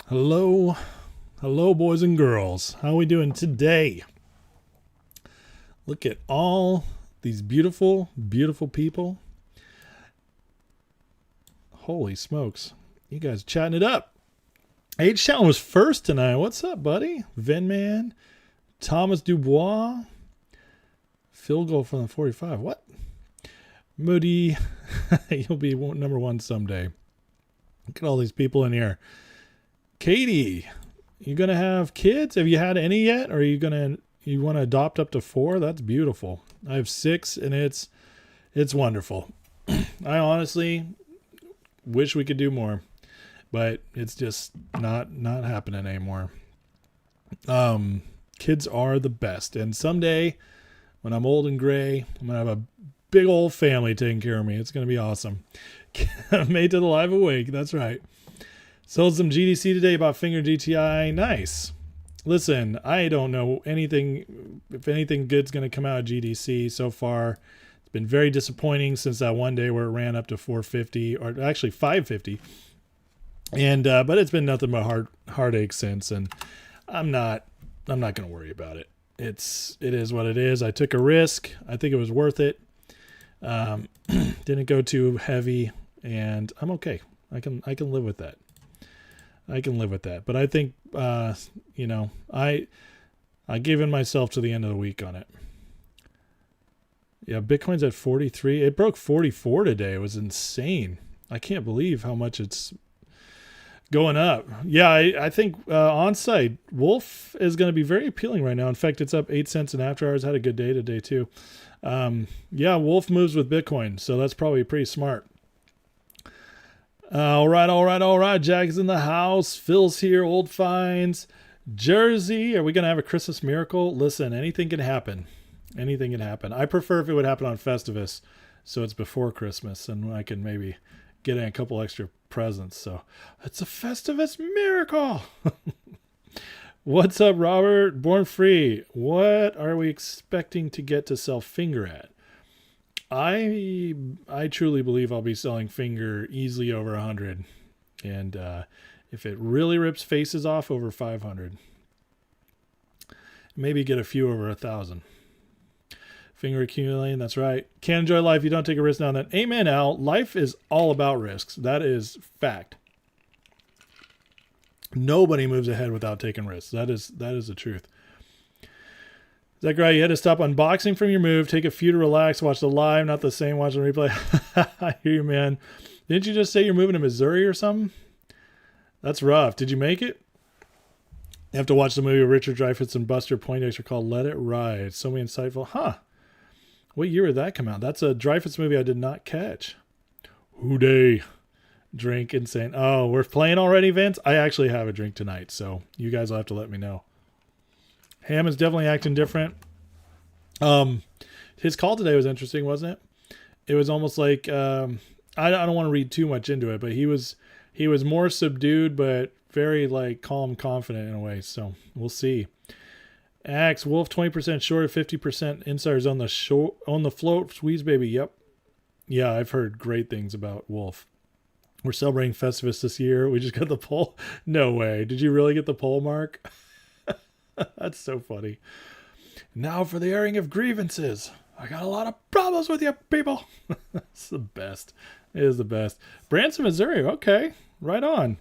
Hello, hello, boys and girls. How are we doing today? Look at all these beautiful, beautiful people. Holy smokes. You guys chatting it up. H Town was first tonight. What's up, buddy? Venman, Thomas Dubois, field goal from the 45. What? Moody, you'll be number one someday. Look at all these people in here. Katie, you gonna have kids? Have you had any yet? Or are you want to adopt up to 4? That's beautiful. I have 6 and it's wonderful. I honestly wish we could do more, but it's just not happening anymore. Kids are the best, and someday when I'm old and gray, I'm gonna have a big old family taking care of me. It's gonna be awesome. Made to the live awake. That's right. Sold some GDC today, about fngr gtii. Nice. Listen, I don't know anything, if anything good's going to come out of GDC so far. It's been very disappointing since that one day where it ran up to 450, or actually 550. And but it's been nothing but heartache since, and I'm not going to worry about it. It is what it is. I took a risk. I think it was worth it. Didn't go too heavy, and I'm okay. I can live with that. I can live with that. But I think, I gave in myself to the end of the week on it. Yeah, Bitcoin's at 43. It broke 44 today. It was insane. I can't believe how much it's going up. Yeah, I think on-site, Wolf is going to be very appealing right now. In fact, it's up 8 cents in after hours. Had a good day today, too. Yeah, Wolf moves with Bitcoin, so that's probably pretty smart. All right. Jack's in the house. Phil's here. Old Finds. Jersey. Are we going to have a Christmas miracle? Listen, anything can happen. Anything can happen. I prefer if it would happen on Festivus, so it's before Christmas, and I can maybe get in a couple extra presents. So it's a Festivus miracle. What's up, Robert? Born Free. What are we expecting to get to sell fngr at? I truly believe I'll be selling fngr easily over 100, and if it really rips faces off, over 500. Maybe get a few over 1,000. fngr accumulating, that's right. Can't enjoy life. You don't take a risk now and then. Amen, Al. Life is all about risks. That is fact. Nobody moves ahead without taking risks. That is the truth. Zachariah, you had to stop unboxing from your move, take a few to relax, watch the live, not the same, watch the replay. I hear you, man. Didn't you just say you're moving to Missouri or something? That's rough. Did you make it? You have to watch the movie with Richard Dreyfuss and Buster Poindexter called Let It Ride. So many insightful. Huh. What year did that come out? That's a Dreyfuss movie I did not catch. Hooday. Drink insane. Oh, we're playing already, Vince? I actually have a drink tonight, so you guys will have to let me know. Ham is definitely acting different. His call today was interesting, wasn't it? It was almost like I don't want to read too much into it, but he was more subdued, but very like calm, confident in a way. So we'll see. Axe Wolf 20% short of 50% insiders on the float. Squeeze baby. Yep. Yeah, I've heard great things about Wolf. We're celebrating Festivus this year. We just got the poll. No way. Did you really get the poll, Mark? That's so funny. Now for the airing of grievances. I got a lot of problems with you people. It's the best. It is the best. Branson, Missouri. Okay. Right on.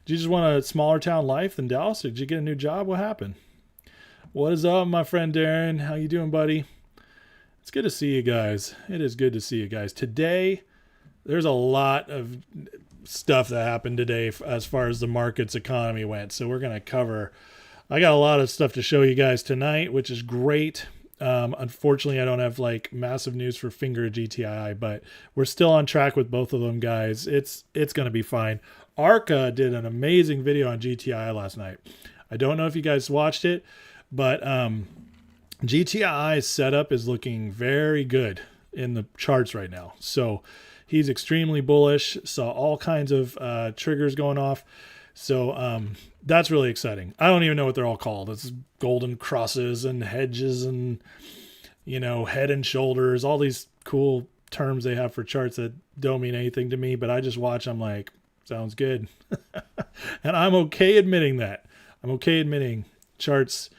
Did you just want a smaller town life than Dallas? Did you get a new job? What happened? What is up, my friend Darren? How you doing, buddy? It's good to see you guys. It is good to see you guys. Today, there's a lot of stuff that happened today as far as the market's economy went. So we're going to cover... I got a lot of stuff to show you guys tonight, which is great. Unfortunately, I don't have like massive news for fngr gtii, but we're still on track with both of them, guys. It's going to be fine. Arca did an amazing video on GTI last night. I don't know if you guys watched it, but GTI's setup is looking very good in the charts right now. So he's extremely bullish. Saw all kinds of triggers going off. So that's really exciting. I don't even know what they're all called. It's golden crosses and hedges and, head and shoulders, all these cool terms they have for charts that don't mean anything to me, but I just watch. I'm like, sounds good. And I'm okay admitting that. I'm okay admitting charts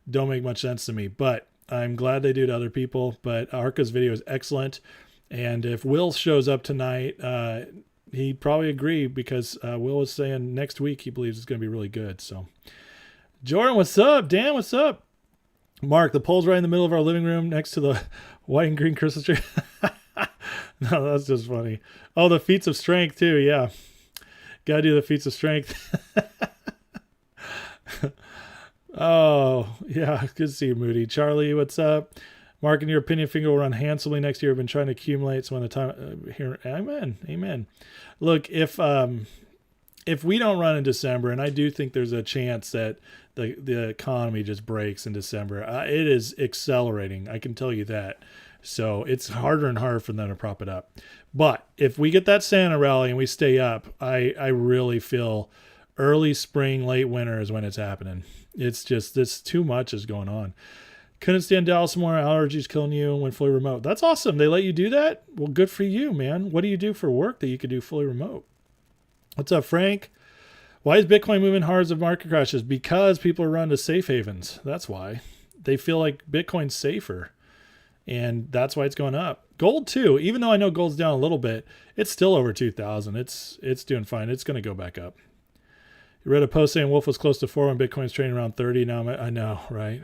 don't make much sense to me, but I'm glad they do to other people. But Arca's video is excellent. And if Will shows up tonight, he'd probably agree because Will was saying next week he believes it's going to be really good. So, Jordan, what's up? Dan, what's up? Mark, the pole's right in the middle of our living room next to the white and green Christmas tree. No, that's just funny. Oh, the feats of strength too. Yeah. Got to do the feats of strength. Oh, yeah. Good to see you, Moody. Charlie, what's up? Mark, in your opinion, Finger will run handsomely next year. I've been trying to accumulate some of the time here. Amen. Amen. Look, if we don't run in December, and I do think there's a chance that the economy just breaks in December, it is accelerating. I can tell you that. So it's harder and harder for them to prop it up. But if we get that Santa rally and we stay up, I really feel early spring, late winter is when it's happening. It's just too much is going on. Couldn't stand Dallas more. Allergies killing you when fully remote. That's awesome. They let you do that? Well, good for you, man. What do you do for work that you could do fully remote? What's up, Frank? Why is Bitcoin moving hard as the market crashes? Because people are running to safe havens. That's why. They feel like Bitcoin's safer. And that's why it's going up. Gold too. Even though I know gold's down a little bit, it's still over 2,000. It's doing fine. It's going to go back up. You read a post saying Wolf was close to 4 when Bitcoin's trading around 30. Now I know, right?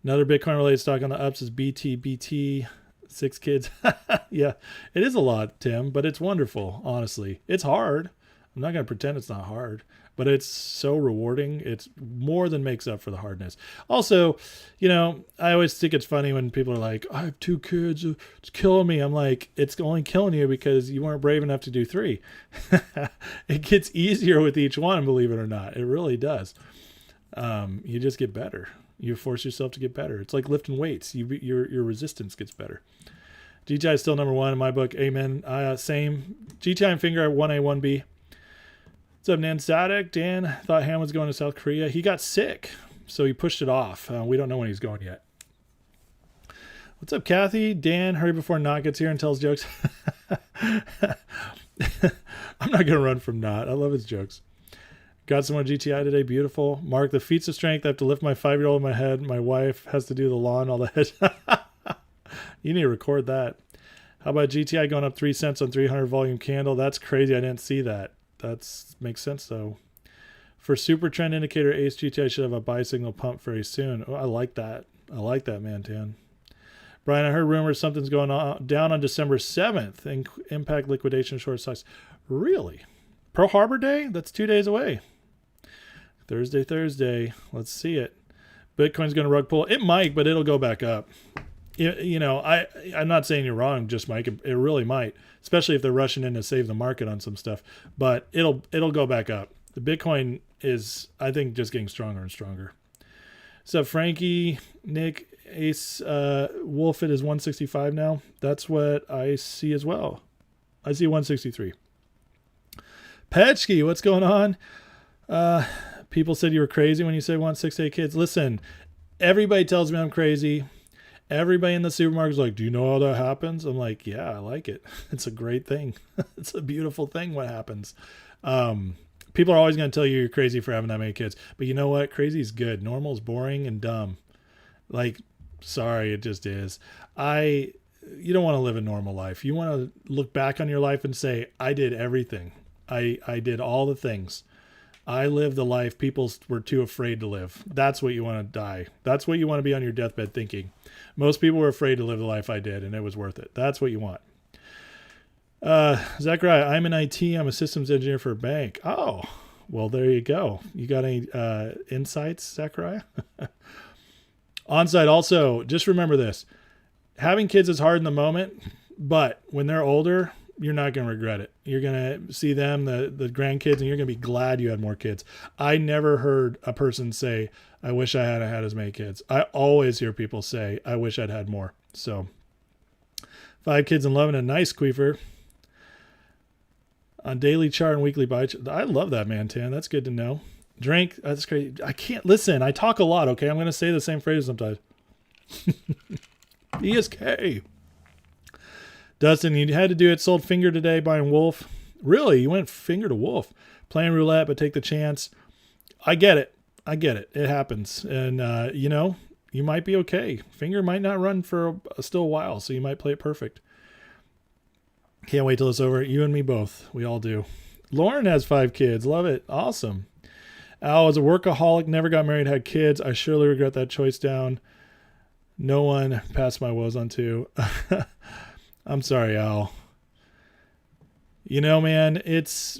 Another Bitcoin-related stock on the ups is BT. 6 kids. Yeah, it is a lot, Tim, but it's wonderful, honestly. It's hard. I'm not going to pretend it's not hard, but it's so rewarding. It's more than makes up for the hardness. Also, I always think it's funny when people are like, I have 2 kids. It's killing me. I'm like, it's only killing you because you weren't brave enough to do 3. It gets easier with each one, believe it or not. It really does. You just get better. You force yourself to get better. It's like lifting weights. Your resistance gets better. GTI is still number 1 in my book. Amen. Same. GTI and Finger at 1A, 1B. What's up, Nan Static? Dan thought Ham was going to South Korea. He got sick, so he pushed it off. We don't know when he's going yet. What's up, Kathy? Dan, hurry before Knot gets here and tells jokes. I'm not going to run from Knot. I love his jokes. Got some more GTI today. Beautiful. Mark, the feats of strength. I have to lift my 5-year-old in my head. My wife has to do the lawn, all that. You need to record that. How about GTI going up 3 cents on 300 volume candle? That's crazy. I didn't see that. That makes sense, though. For super trend indicator, Ace GTI should have a buy signal pump very soon. Oh, I like that. I like that, man, Tan. Brian, I heard rumors something's going on down on December 7th. Impact liquidation short stocks. Really? Pearl Harbor Day? That's 2 days away. Thursday. Let's see it. Bitcoin's going to rug pull. It might, but it'll go back up. I'm not saying you're wrong, just Mike. It really might, especially if they're rushing in to save the market on some stuff. But it'll go back up. The Bitcoin is, I think, just getting stronger and stronger. So Frankie, Nick, Ace, Wolf, it is 165 now. That's what I see as well. I see 163. Petchke, what's going on? People said you were crazy when you said 168 kids. Listen, everybody tells me I'm crazy. Everybody in the supermarket is like, do you know how that happens? I'm like, yeah, I like it. It's a great thing. It's a beautiful thing what happens. People are always going to tell you you're crazy for having that many kids. But you know what? Crazy is good. Normal is boring and dumb. Like, sorry, it just is. You don't want to live a normal life. You want to look back on your life and say, I did everything. I did all the things. I lived the life people were too afraid to live. That's what you want to die. That's what you want to be on your deathbed thinking. Most people were afraid to live the life I did, and it was worth it. That's what you want. Zachariah, I'm in IT. I'm a systems engineer for a bank. Oh, well, there you go. You got any insights, Zachariah? Onsite also, just remember this. Having kids is hard in the moment, but when they're older, you're not going to regret it. You're going to see them, the grandkids, and you're going to be glad you had more kids. I never heard a person say, I wish I had had as many kids. I always hear people say, I wish I'd had more. So 5 kids and loving a nice queefer. On daily chart and weekly buy. I love that, man, Tan. That's good to know. Drink. That's great. I can't listen. I talk a lot, okay? I'm going to say the same phrase sometimes. ESK. Dustin, you had to do it. Sold Finger today buying Wolf. Really? You went finger to wolf. Playing roulette, but take the chance. I get it. I get it. It happens. And, you might be okay. Finger might not run for still a while, so you might play it perfect. Can't wait till it's over. You and me both. We all do. Lauren has 5 kids. Love it. Awesome. Al was a workaholic, never got married, had kids. I surely regret that choice down. No one passed my woes on to. I'm sorry, Al. Man,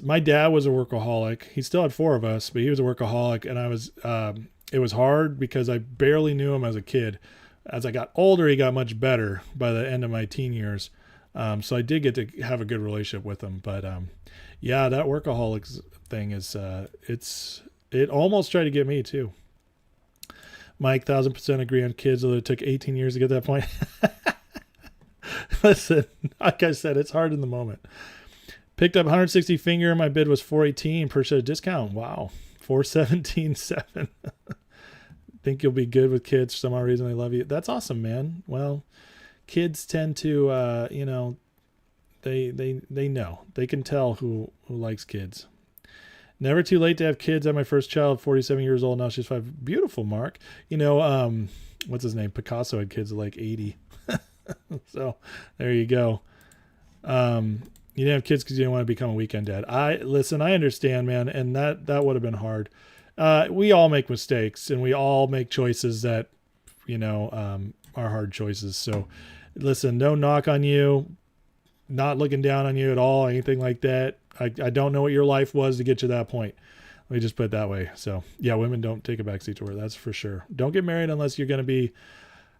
my dad was a workaholic. He still had 4 of us, but he was a workaholic, and it was hard because I barely knew him as a kid. As I got older, he got much better by the end of my teen years. So I did get to have a good relationship with him, but yeah, that workaholics thing is it almost tried to get me too. Mike, 1,000% agree on kids, although it took 18 years to get that point. Listen, like I said, it's hard in the moment. Picked up 160 finger. My bid was 418 per share discount. Wow, 417.7. Think you'll be good with kids for some odd reason they love you. That's awesome, man. Well, kids tend to, they know. They can tell who likes kids. Never too late to have kids. I had my first child, 47 years old. Now she's 5. Beautiful, Mark. What's his name? Picasso had kids at like 80. So there you go. You didn't have kids because you didn't want to become a weekend dad. I understand, man. And that would have been hard. We all make mistakes and we all make choices that, are hard choices. So listen, no knock on you, not looking down on you at all, anything like that. I don't know what your life was to get you to that point. Let me just put it that way. So yeah, women don't take a backseat to work. That's for sure. Don't get married unless you're going to be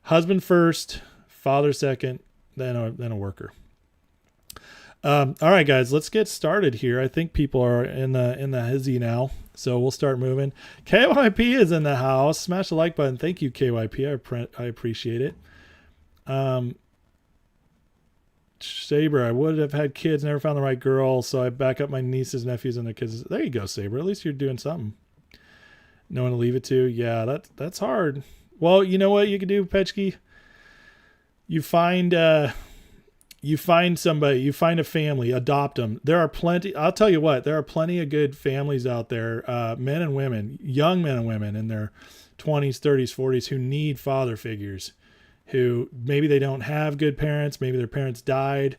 husband first, father second, then a worker. All right, guys, let's get started here. I think people are in the hizzy now, so we'll start moving. KYP is in the house. Smash the like button. Thank you, KYP. I appreciate it. Saber, I would have had kids, never found the right girl, so I back up my nieces, nephews, and their kids. There you go, Saber. At least you're doing something. No one to leave it to. Yeah, that's hard. Well, you know what you could do, Petchke? You find somebody, you find a family, adopt them. There are plenty. I'll tell you what, there are plenty of good families out there, men and women, young men and women in their 20s, 30s, 40s who need father figures. Who maybe they don't have good parents, maybe their parents died.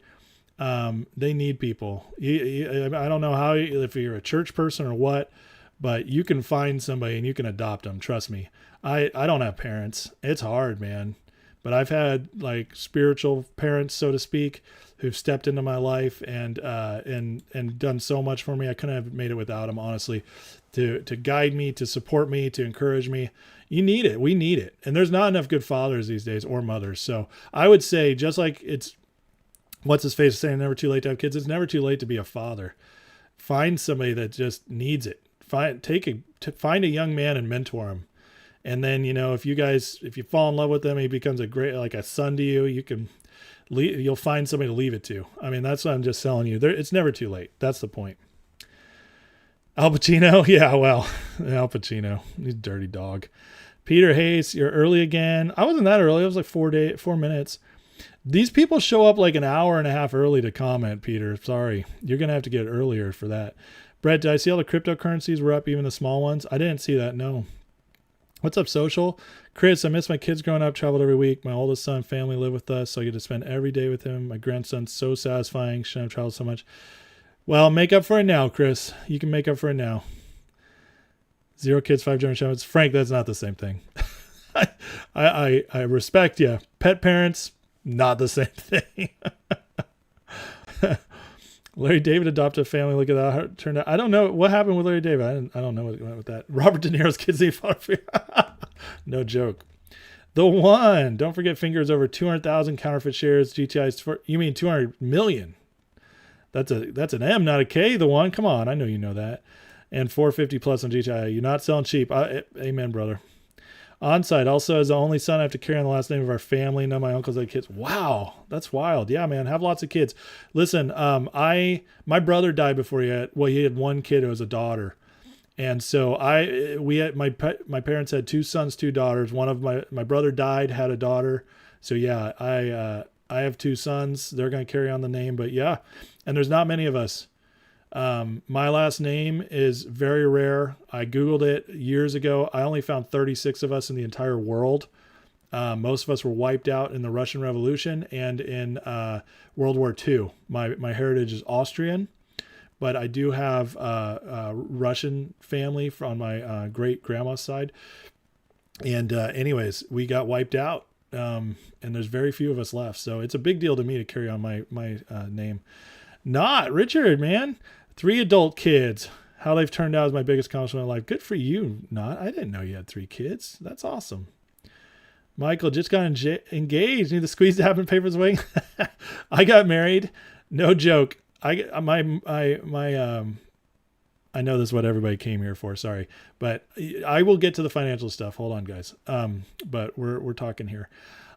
They need people. I don't know how, if you're a church person or what, but you can find somebody and you can adopt them. Trust me. I don't have parents. It's hard, man. But I've had like spiritual parents, so to speak, who've stepped into my life and done so much for me. I couldn't have made it without them, honestly, to guide me, to support me, to encourage me. You need it. We need it. And there's not enough good fathers these days or mothers. So I would say, just like it's what's his face saying, never too late to have kids. It's never too late to be a father. Find somebody that just needs it. Find a young man and mentor him. And then, if you fall in love with them, he becomes like a son to you. You'll find somebody to leave it to. I mean, that's what I'm just telling you. It's never too late. That's the point. Al Pacino? Yeah, well, Al Pacino. He's a dirty dog. Peter Hayes, you're early again. I wasn't that early. I was like 4 minutes. These people show up like an hour and a half early to comment, Peter. Sorry. You're going to have to get earlier for that. Brett, did I see all the cryptocurrencies were up, even the small ones? I didn't see that, no. What's up, social? Chris, I miss my kids growing up, traveled every week. My oldest son, family live with us, so I get to spend every day with him. My grandson's so satisfying. Shouldn't have traveled so much. Well, make up for it now, Chris. You can make up for it now. 0 kids, 5 generations. Frank, that's not the same thing. I respect you. Pet parents, not the same thing. Larry David adopted a family. Look at that. How it turned out. I don't know what happened with Larry David. I don't know what went with that. Robert De Niro's kids need father. No joke. The one. Don't forget, fingers over 200,000 counterfeit shares. GTI's. You mean 200 million? That's an M, not a K. The one. Come on, I know you know that. And 450 plus on GTI. You're not selling cheap. Amen, brother. On-site, also as the only son, I have to carry on the last name of our family. None of my uncles had kids. Wow, that's wild. Yeah, man, have lots of kids. Listen, my brother died before he had 1 kid. It was a daughter, and so my parents had 2 sons, 2 daughters. One of my brother died, had a daughter. So yeah, I have 2 sons. They're going to carry on the name, but yeah, and there's not many of us. My last name is very rare. I Googled it years ago. I only found 36 of us in the entire world. Most of us were wiped out in the Russian Revolution and in World War II. My heritage is Austrian, but I do have Russian family from my great grandma's side. And anyways, we got wiped out, and there's very few of us left. So it's a big deal to me to carry on my name. Not Richard, man. 3 adult kids. How they've turned out is my biggest accomplishment in life. Good for you, Not. I didn't know you had 3 kids. That's awesome. Michael just got engaged. Need the squeeze to happen. Papers waiting. I got married. No joke. I know this is what everybody came here for. Sorry, but I will get to the financial stuff. Hold on, guys. But we're talking here.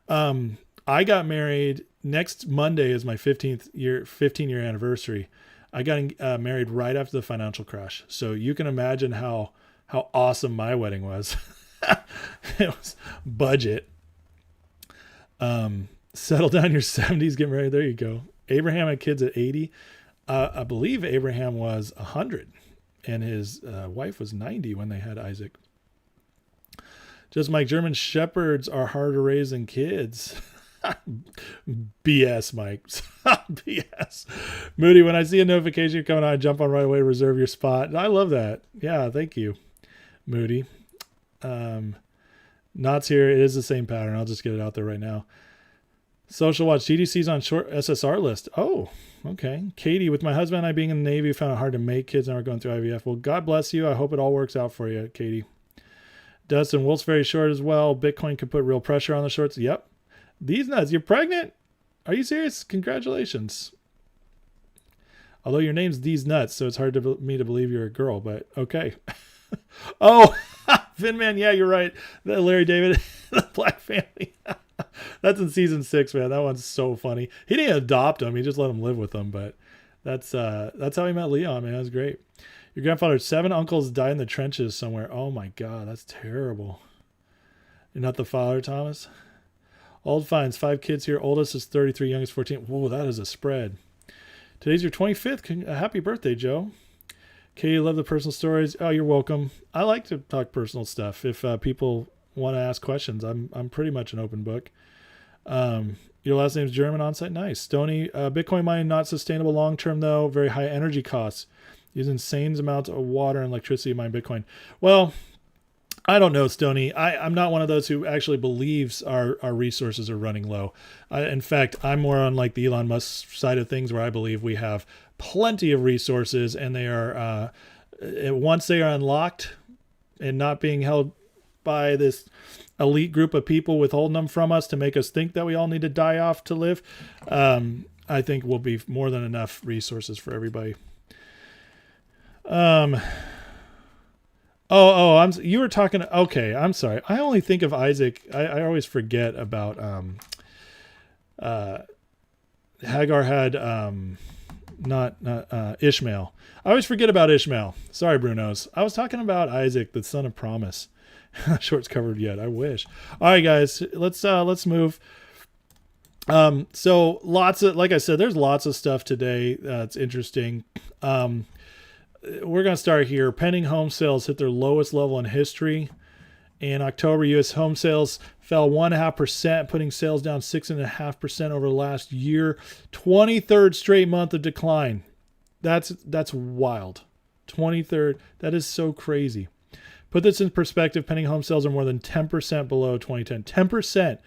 I got married. Next Monday is my 15 year anniversary. I got married right after the financial crash. So you can imagine how awesome my wedding was. It was budget. Settle down in your 70s, get married. There you go. Abraham had kids at 80. I believe Abraham was 100 and his wife was 90 when they had Isaac. Just Mike, German shepherds are harder to raise than kids. BS, Mike. BS. Moody, when I see a notification coming on, I jump on right away to reserve your spot. I love that. Yeah, thank you, Moody. Knott's here. It is the same pattern. I'll just get it out there right now. Social Watch. GDC's on short SSR list. Oh, okay. Katie, with my husband and I being in the Navy, found it hard to make kids and are going through IVF. Well, God bless you. I hope it all works out for you, Katie. Dustin, Wolf's very short as well. Bitcoin could put real pressure on the shorts. Yep. These nuts. You're pregnant? Are you serious? Congratulations. Although your name's These Nuts, so it's hard to me to believe you're a girl, but okay. Oh, Vinman, yeah, you're right. The Larry David, the Black Family. That's in season 6, man. That one's so funny. He didn't adopt him; he just let him live with him. But that's how he met Leon, man. That was great. Your grandfather's 7 uncles died in the trenches somewhere. Oh my God, that's terrible. You're not the father, Thomas. Old finds 5 kids here. Oldest is 33, youngest 14. Whoa, that is a spread. Today's your 25th. Happy birthday, Joe. Katie, love the personal stories. Oh, you're welcome. I like to talk personal stuff. If people want to ask questions, I'm pretty much an open book. Your last name's German on-site. Nice. Stony, Bitcoin mining not sustainable long-term though. Very high energy costs. Use insane amounts of water and electricity to mine Bitcoin. Well, I don't know, Stony. I'm not one of those who actually believes our resources are running low. In fact, I'm more on like the Elon Musk side of things, where I believe we have plenty of resources, and they are once they are unlocked and not being held by this elite group of people withholding them from us to make us think that we all need to die off to live. I think will be more than enough resources for everybody. You were talking. Okay, I'm sorry. I only think of Isaac. I always forget about Hagar had not Ishmael. I always forget about Ishmael. Sorry, Brunos. I was talking about Isaac, the son of promise. Shorts covered yet. I wish. All right, guys. Let's move. So lots of, like I said, there's lots of stuff today that's interesting. We're going to start here. Pending home sales hit their lowest level in history. In October, U.S. home sales fell 1.5%, putting sales down 6.5% over the last year. 23rd straight month of decline. That's wild. 23rd. That is so crazy. Put this in perspective. Pending home sales are more than 10% below 2010. 10%.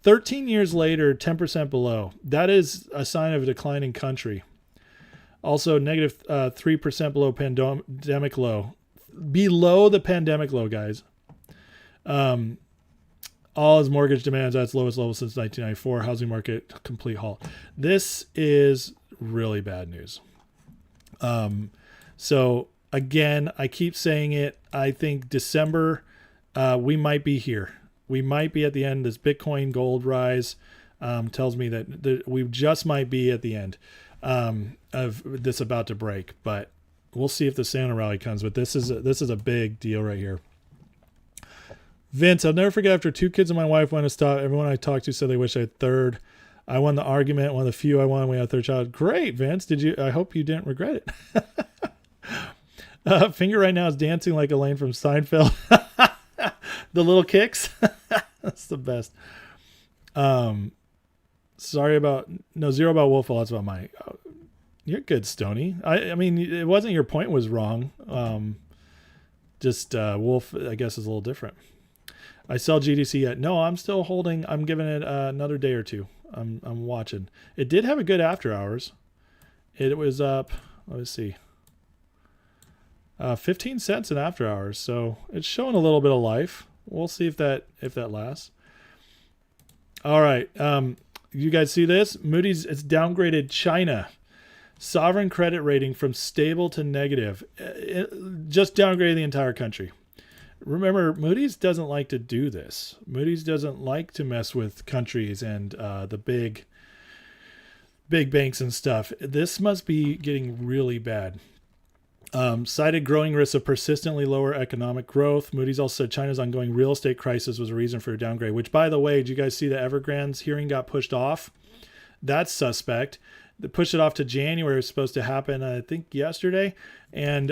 13 years later, 10% below. That is a sign of a declining country. Also, negative 3% below pandemic low. Below the pandemic low, guys. All his mortgage demands at its lowest level since 1994. Housing market complete halt. This is really bad news. So again, I keep saying it. I think December, we might be here. We might be at the end. This Bitcoin gold rise tells me that we just might be at the end of this about to break. But we'll see if the Santa rally comes. But this is a big deal right here. Vince, I'll never forget, after 2 kids and my wife went to stop, everyone I talked to said they wish I had 3rd. I won the argument. One of the few I won. We had a third child. Great, Vince. I hope you didn't regret it. Finger right now is dancing like Elaine from Seinfeld. The little kicks. That's the best. Zero about Wolfwall. That's about my. You're good, Stony. I mean, it wasn't your point was wrong. Just Wolf, I guess, is a little different. I sell GDC yet? No, I'm still holding. I'm giving it another day or two. I'm watching. It did have a good after hours. It was up. Let's see. 15 cents in after hours. So it's showing a little bit of life. We'll see if that lasts. All right. You guys see this? Moody's it's downgraded China sovereign credit rating from stable to negative. Just downgraded the entire country. Remember, Moody's doesn't like to do this. Moody's doesn't like to mess with countries and the big banks and stuff. This must be getting really bad. Cited growing risks of persistently lower economic growth. Moody's also said China's ongoing real estate crisis was a reason for a downgrade, which, by the way, did you guys see the Evergrande's hearing got pushed off? That's suspect. They pushed it off to January. It was supposed to happen, I think, yesterday. And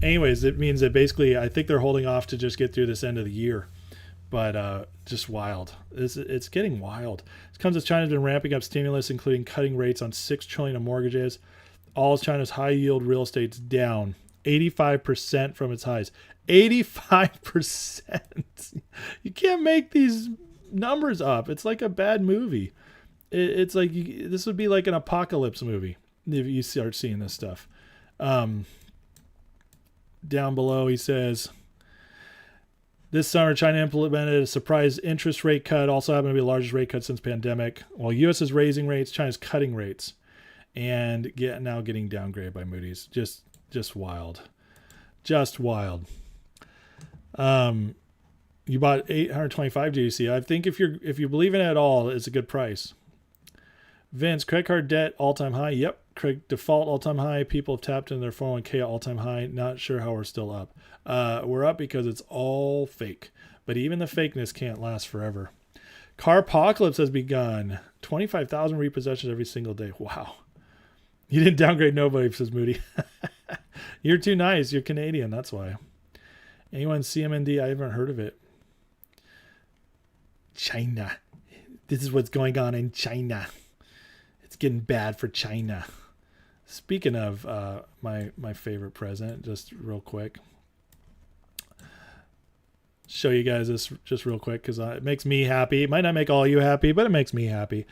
anyways, it means that basically I think they're holding off to just get through this end of the year. But just wild. It's getting wild. This comes as China's been ramping up stimulus, including cutting rates on $6 trillion of mortgages. All of China's high-yield real estate's down 85% from its highs. 85%. You can't make these numbers up. It's like a bad movie. It's like this would be like an apocalypse movie if you start seeing this stuff. Down below, he says, this summer, China implemented a surprise interest rate cut. Also happened to be the largest rate cut since pandemic. While U.S. is raising rates, China's cutting rates. And now getting downgraded by Moody's. Just wild. Just wild. You bought 825 GDC. I think if you believe in it at all, it's a good price. Vince, credit card debt all-time high. Yep. Credit default all-time high. People have tapped in their 401k all-time high. Not sure how we're still up. We're up because it's all fake. But even the fakeness can't last forever. Carpocalypse has begun. 25,000 repossessions every single day. Wow. You didn't downgrade nobody, says Moody. You're too nice. You're Canadian. That's why. Anyone CMND? I haven't heard of it. China. This is what's going on in China. It's getting bad for China. Speaking of my favorite president, just real quick. Show you guys this just real quick because it makes me happy. It might not make all you happy, but it makes me happy.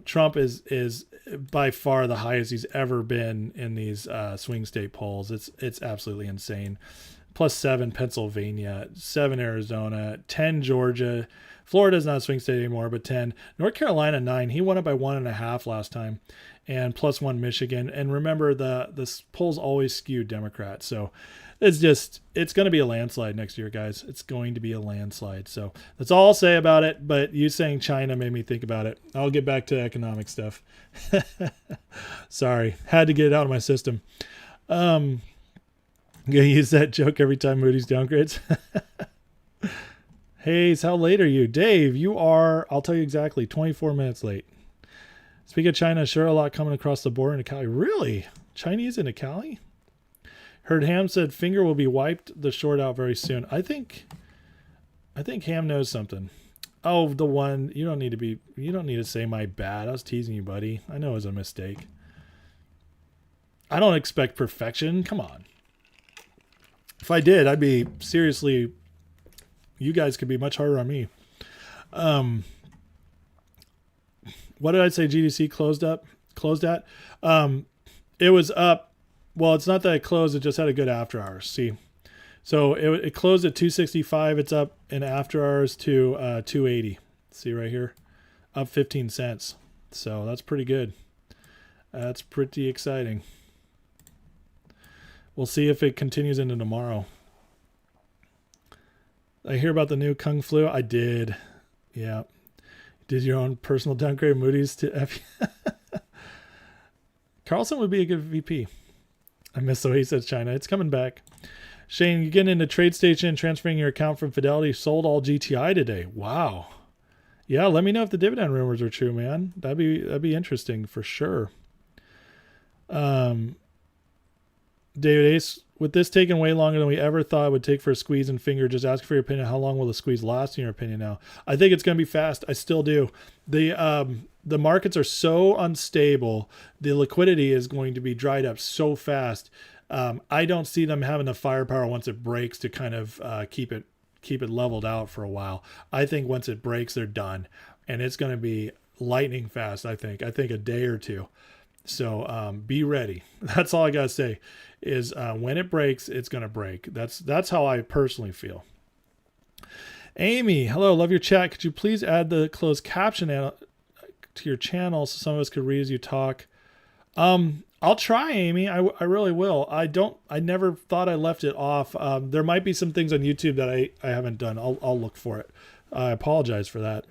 Trump is by far the highest he's ever been in these swing state polls. It's absolutely insane. +7 Pennsylvania, 7 Arizona, 10 Georgia. Florida's not a swing state anymore, but 10. North Carolina 9. He won it by 1.5 last time, and +1 Michigan. And remember, the polls always skew Democrat, so it's going to be a landslide next year, guys. It's going to be a landslide. So that's all I'll say about it. But you saying China made me think about it. I'll get back to economic stuff. Sorry, had to get it out of my system. I'm gonna use that joke every time Moody's downgrades. Hayes, how late are you? Dave, you are, I'll tell you exactly, 24 minutes late. Speaking of China, sure a lot coming across the border into Cali. Really? Chinese into Cali? Heard Ham said finger will be wiped the short out very soon. I think Ham knows something. Oh, the one you don't need to say my bad. I was teasing you, buddy. I know it was a mistake. I don't expect perfection. Come on. If I did, I'd be seriously, you guys could be much harder on me. What did I say GDC closed at? It was up. Well, it's not that it closed. It just had a good after hours. See, so it closed at 265. It's up in after hours to 280. See right here, up 15 cents. So that's pretty good. That's pretty exciting. We'll see if it continues into tomorrow. I hear about the new Kung Flu. I did. Yeah. Did your own personal downgrade Moody's to F. Carlson would be a good VP. I miss the way he says China. It's coming back. Shane, you getting into TradeStation, transferring your account from Fidelity, sold all GTI today. Wow. Yeah, let me know if the dividend rumors are true, man. That'd be interesting for sure. David Ace, with this taking way longer than we ever thought it would take for a squeeze and finger, just ask for your opinion. How long will the squeeze last in your opinion now? I think it's going to be fast. I still do. The markets are so unstable. The liquidity is going to be dried up so fast. I don't see them having the firepower once it breaks to kind of keep it leveled out for a while. I think once it breaks, they're done. And it's going to be lightning fast, I think. I think a day or two. So be ready. That's all I got to say is when it breaks, it's going to break. That's how I personally feel. Amy, hello. Love your chat. Could you please add the closed caption to your channel so some of us could read as you talk? I'll try, Amy. I really will. I never thought I left it off. There might be some things on YouTube that I haven't done. I'll look for it. I apologize for that.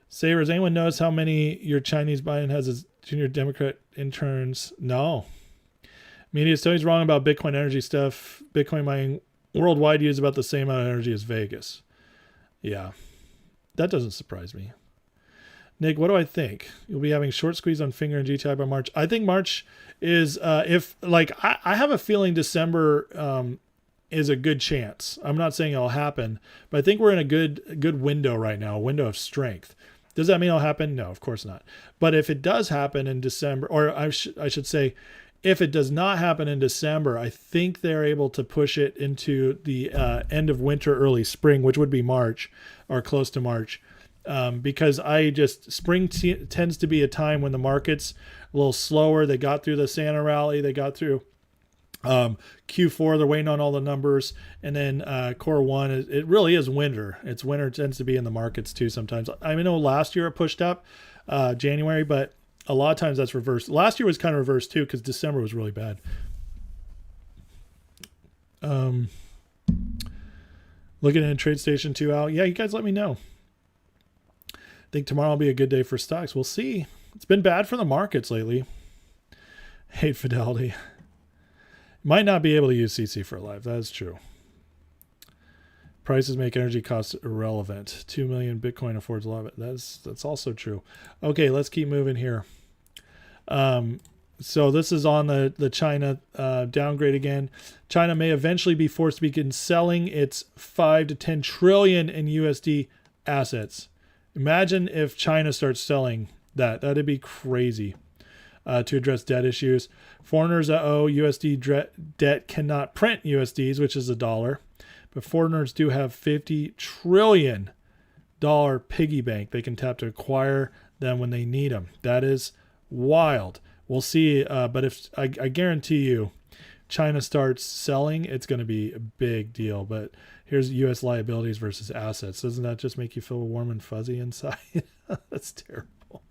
Savers, anyone knows how many your Chinese buy-in has as junior Democrat interns? No. Media studies wrong about Bitcoin energy stuff. Bitcoin mining worldwide uses about the same amount of energy as Vegas. Yeah. That doesn't surprise me. Nick, what do I think? You'll be having short squeeze on Finger and GTI by March. I think March is, I have a feeling December is a good chance. I'm not saying it'll happen, but I think we're in a good window right now, a window of strength. Does that mean it'll happen? No, of course not. But if it does happen in December, or I should say, if it does not happen in December, I think they're able to push it into the end of winter, early spring, which would be March or close to March. Because spring tends to be a time when the market's a little slower. They got through the Santa rally. They got through Q4. They're waiting on all the numbers. And then core one, it really is winter. It's winter. It tends to be in the markets too sometimes. I know last year it pushed up January, but a lot of times that's reversed. Last year was kind of reversed too because December was really bad. Looking at TradeStation 2 out. Yeah, you guys let me know. I think tomorrow will be a good day for stocks. We'll see. It's been bad for the markets lately. Hate Fidelity. Might not be able to use CC for life. That is true. Prices make energy costs irrelevant. 2 million Bitcoin affords a lot of it. That's also true. Okay, let's keep moving here. So this is on the China downgrade again. China may eventually be forced to begin selling its 5 to 10 trillion in USD assets. Imagine if China starts selling that. That'd be crazy to address debt issues. Foreigners that owe USD debt cannot print USDs, which is $1. But foreigners do have $50 trillion piggy bank they can tap to acquire them when they need them. That is wild. We'll see. But if I guarantee you, China starts selling, it's going to be a big deal. But here's U.S. liabilities versus assets. Doesn't that just make you feel warm and fuzzy inside? That's terrible.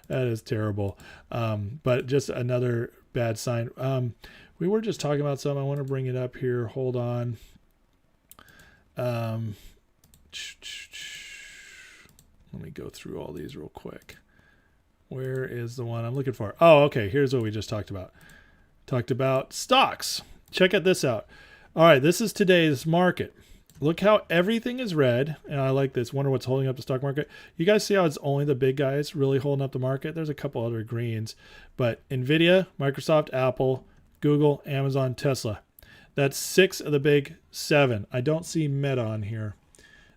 That is terrible. But just another bad sign. We were just talking about something. I want to bring it up here. Hold on. Let me go through all these real quick. Where is the one I'm looking for? Oh, okay. Here's what we just talked about. Talked about stocks. Check this out. All right, this is today's market. Look how everything is red, and I like this. Wonder what's holding up the stock market. You guys see how it's only the big guys really holding up the market? There's a couple other greens, but Nvidia, Microsoft, Apple, Google, Amazon, Tesla. That's 6 of the big 7. I don't see Meta on here.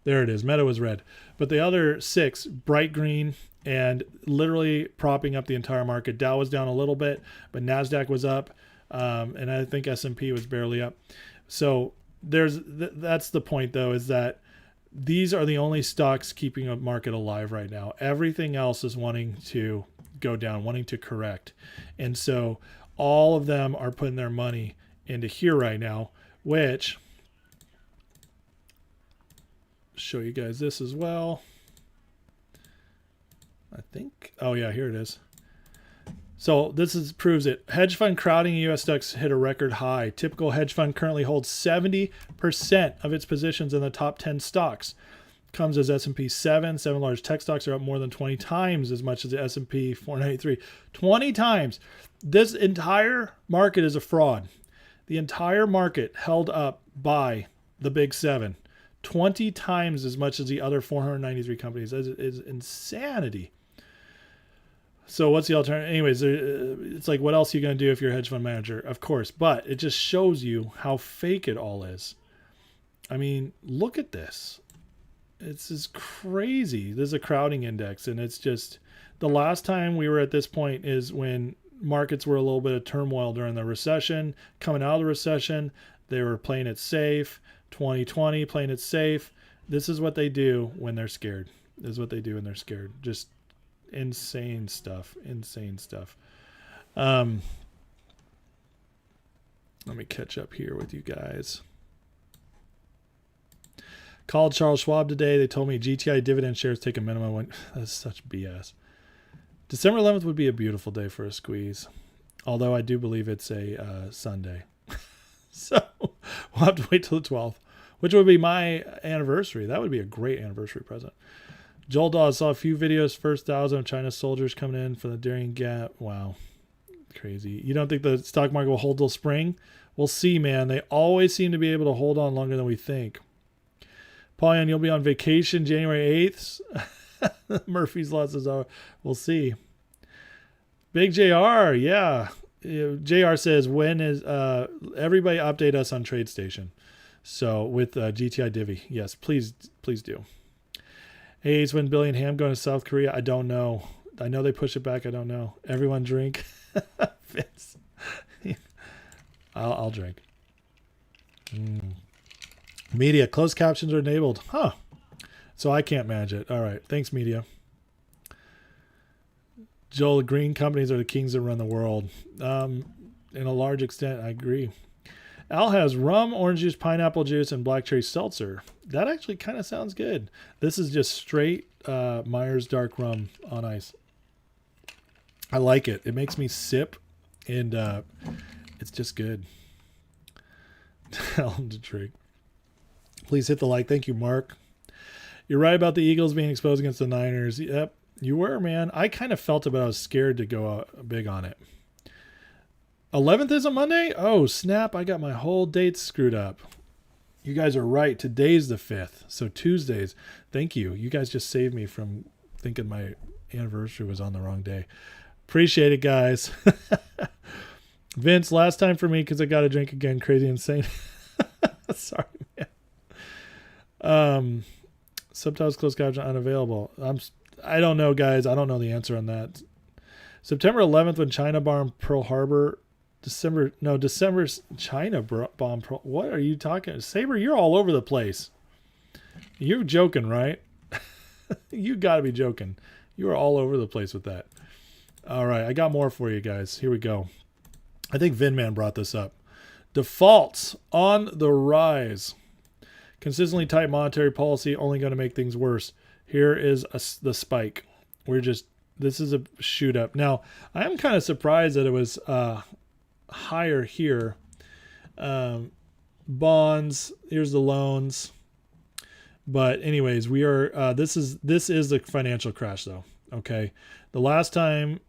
There it is. Meta was red. But the other 6, bright green and literally propping up the entire market. Dow was down a little bit, but NASDAQ was up. And I think S&P was barely up. So that's the point, though, is that these are the only stocks keeping a market alive right now. Everything else is wanting to go down, wanting to correct. And so all of them are putting their money into here right now, which show you guys this as well. I think, oh yeah, here it is. So this proves it. Hedge fund crowding in U.S. stocks hit a record high. Typical hedge fund currently holds 70% of its positions in the top 10 stocks. Comes as S&P 7. 7 large tech stocks are up more than 20 times as much as the S&P 493. 20 times. This entire market is a fraud. The entire market held up by the big 7. 20 times as much as the other 493 companies. That is insanity. So what's the alternative? Anyways, it's like, what else are you going to do if you're a hedge fund manager? Of course, but it just shows you how fake it all is. I mean, look at this. It's just crazy. This is a crowding index, and it's just, the last time we were at this point is when markets were a little bit of turmoil during the recession. Coming out of the recession, they were playing it safe. 2020, playing it safe. This is what they do when they're scared. This is what they do when they're scared. Just insane stuff. Let me catch up here with you guys. Called Charles Schwab today. They told me GTI dividend shares take a minimum. One. That's such BS. December 11th would be a beautiful day for a squeeze. Although I do believe it's a Sunday. So we'll have to wait till the 12th, which would be my anniversary. That would be a great anniversary present. Joel Dawes saw a few videos, first 1,000 of China's soldiers coming in from the Darien Gap. Wow. Crazy. You don't think the stock market will hold till spring? We'll see, man. They always seem to be able to hold on longer than we think. Paulian, you'll be on vacation January 8th. Murphy's Law says, oh, we'll see. Big JR, yeah. JR says, when is everybody update us on TradeStation? So with GTI Divvy, yes, please do. Hey, is when Billy and Ham going to South Korea? I don't know. I know they push it back. I don't know. Everyone drink. Vince. I'll drink. Media, closed captions are enabled. Huh. So I can't manage it. All right. Thanks, media. Joel, the green companies are the kings that run the world. In a large extent, I agree. Al has rum, orange juice, pineapple juice, and black cherry seltzer. That actually kind of sounds good. This is just straight Myers dark rum on ice. I like it. It makes me sip, and it's just good. Tell him to drink. Please hit the like. Thank you, Mark. You're right about the Eagles being exposed against the Niners. Yep, you were, man. I kind of felt it, but I was scared to go big on it. 11th is a Monday? Oh, snap. I got my whole dates screwed up. You guys are right. Today's the 5th. So Tuesdays. Thank you. You guys just saved me from thinking my anniversary was on the wrong day. Appreciate it, guys. Vince, last time for me because I got to drink again. Crazy insane. Sorry, man. Subtitles closed caption unavailable. I don't know, guys. I don't know the answer on that. September 11th when China bombed Pearl Harbor. December China bomb. What are you talking? Saber, you're all over the place. You're joking, right? You got to be joking. You are all over the place with that. All right, I got more for you guys. Here we go. I think Vinman brought this up. Defaults on the rise. Consistently tight monetary policy only going to make things worse. Here is the spike. This is a shoot up. Now, I am kind of surprised that it was higher here. Bonds, here's the loans. But anyways, we are this is the financial crash though. Okay. The last time,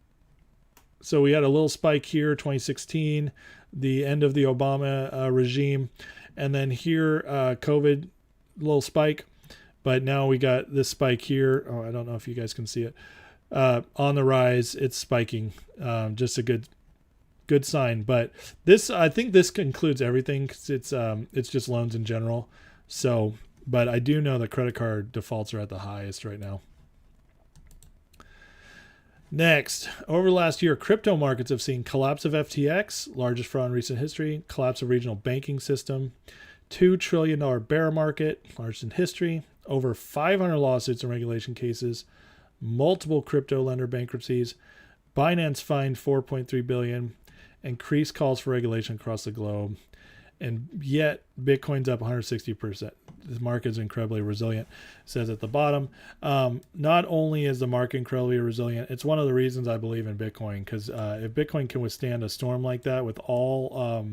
so we had a little spike here, 2016, the end of the Obama regime, and then here COVID, little spike, but now we got this spike here. Oh, I don't know if you guys can see it. On the rise, it's spiking. Just a good sign. But this, I think this concludes everything because it's just loans in general. So, but I do know that credit card defaults are at the highest right now. Next, over the last year, crypto markets have seen collapse of FTX, largest fraud in recent history, collapse of regional banking system, $2 trillion bear market, largest in history, over 500 lawsuits and regulation cases, multiple crypto lender bankruptcies, Binance fined $4.3 billion, increased calls for regulation across the globe, and yet Bitcoin's up 160%. The market is incredibly resilient, it says at the bottom. Not only is the market incredibly resilient, it's one of the reasons I believe in Bitcoin, because if Bitcoin can withstand a storm like that with all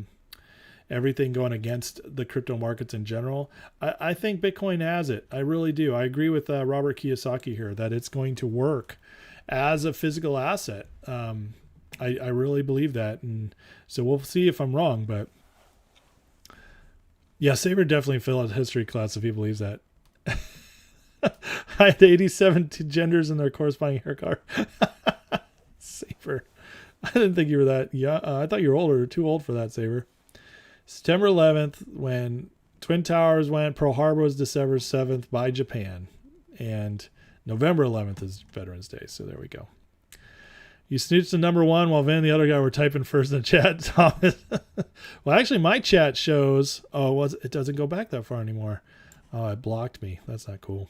everything going against the crypto markets in general, I think Bitcoin has it. I really do. I agree with Robert Kiyosaki here that it's going to work as a physical asset. I really believe that. And so we'll see if I'm wrong, but Yeah, Saber definitely failed history class if he believes that. I had 87 genders in their corresponding hair color. Saber. I didn't think you were that. Yeah, I thought you were older. Too old for that, Saber. September 11th, when Twin Towers went, Pearl Harbor was December 7th by Japan. And November 11th is Veterans Day. So there we go. You snooched the number one while Van and the other guy were typing first in the chat, Thomas. Well, actually, my chat shows, it doesn't go back that far anymore. Oh, it blocked me. That's not cool.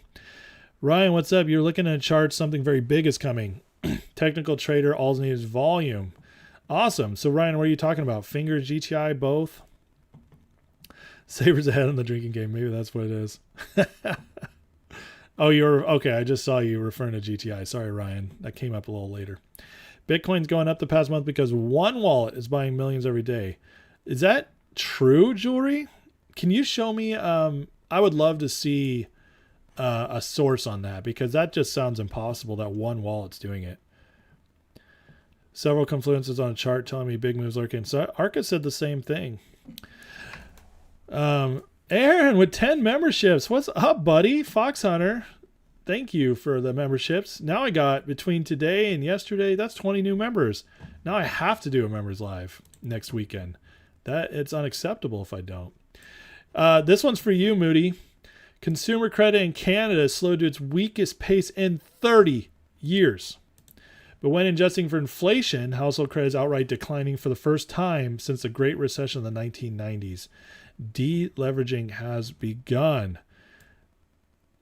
Ryan, what's up? You're looking at a chart. Something very big is coming. Technical trader, all it needs is volume. Awesome. So, Ryan, what are you talking about? Fingers, GTI, both? Sabres ahead in the drinking game. Maybe that's what it is. Oh, okay. I just saw you referring to GTI. Sorry, Ryan. That came up a little later. Bitcoin's going up the past month because one wallet is buying millions every day. Is that true, Jewelry? Can you show me? I would love to see a source on that, because that just sounds impossible that one wallet's doing it. Several confluences on a chart telling me big moves lurking. So Arca said the same thing. Aaron with 10 memberships. What's up, buddy? Fox Hunter. Thank you for the memberships. Now I got, between today and yesterday, that's 20 new members. Now I have to do a members live next weekend. It's unacceptable if I don't. This one's for you, Moody. Consumer credit in Canada slowed to its weakest pace in 30 years. But when adjusting for inflation, household credit is outright declining for the first time since the Great Recession of the 1990s. Deleveraging has begun.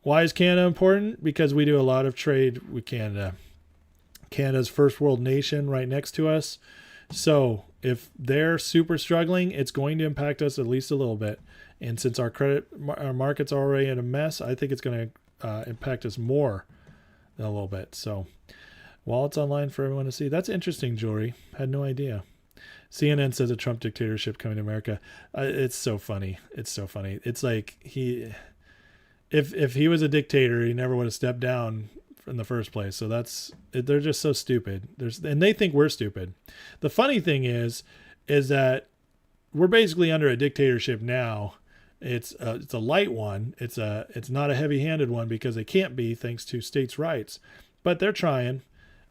Why is Canada important? Because we do a lot of trade with Canada. Canada's first world nation right next to us. So if they're super struggling, it's going to impact us at least a little bit. And since our market's already in a mess, I think it's going to impact us more than a little bit. So wallets online for everyone to see. That's interesting, Jory. Had no idea. CNN says a Trump dictatorship coming to America. It's so funny. It's so funny. It's like if he was a dictator, he never would have stepped down in the first place. So they're just so stupid. And they think we're stupid. The funny thing is that we're basically under a dictatorship now. It's a light one. It's not a heavy-handed one, because they can't be, thanks to states' rights. But they're trying.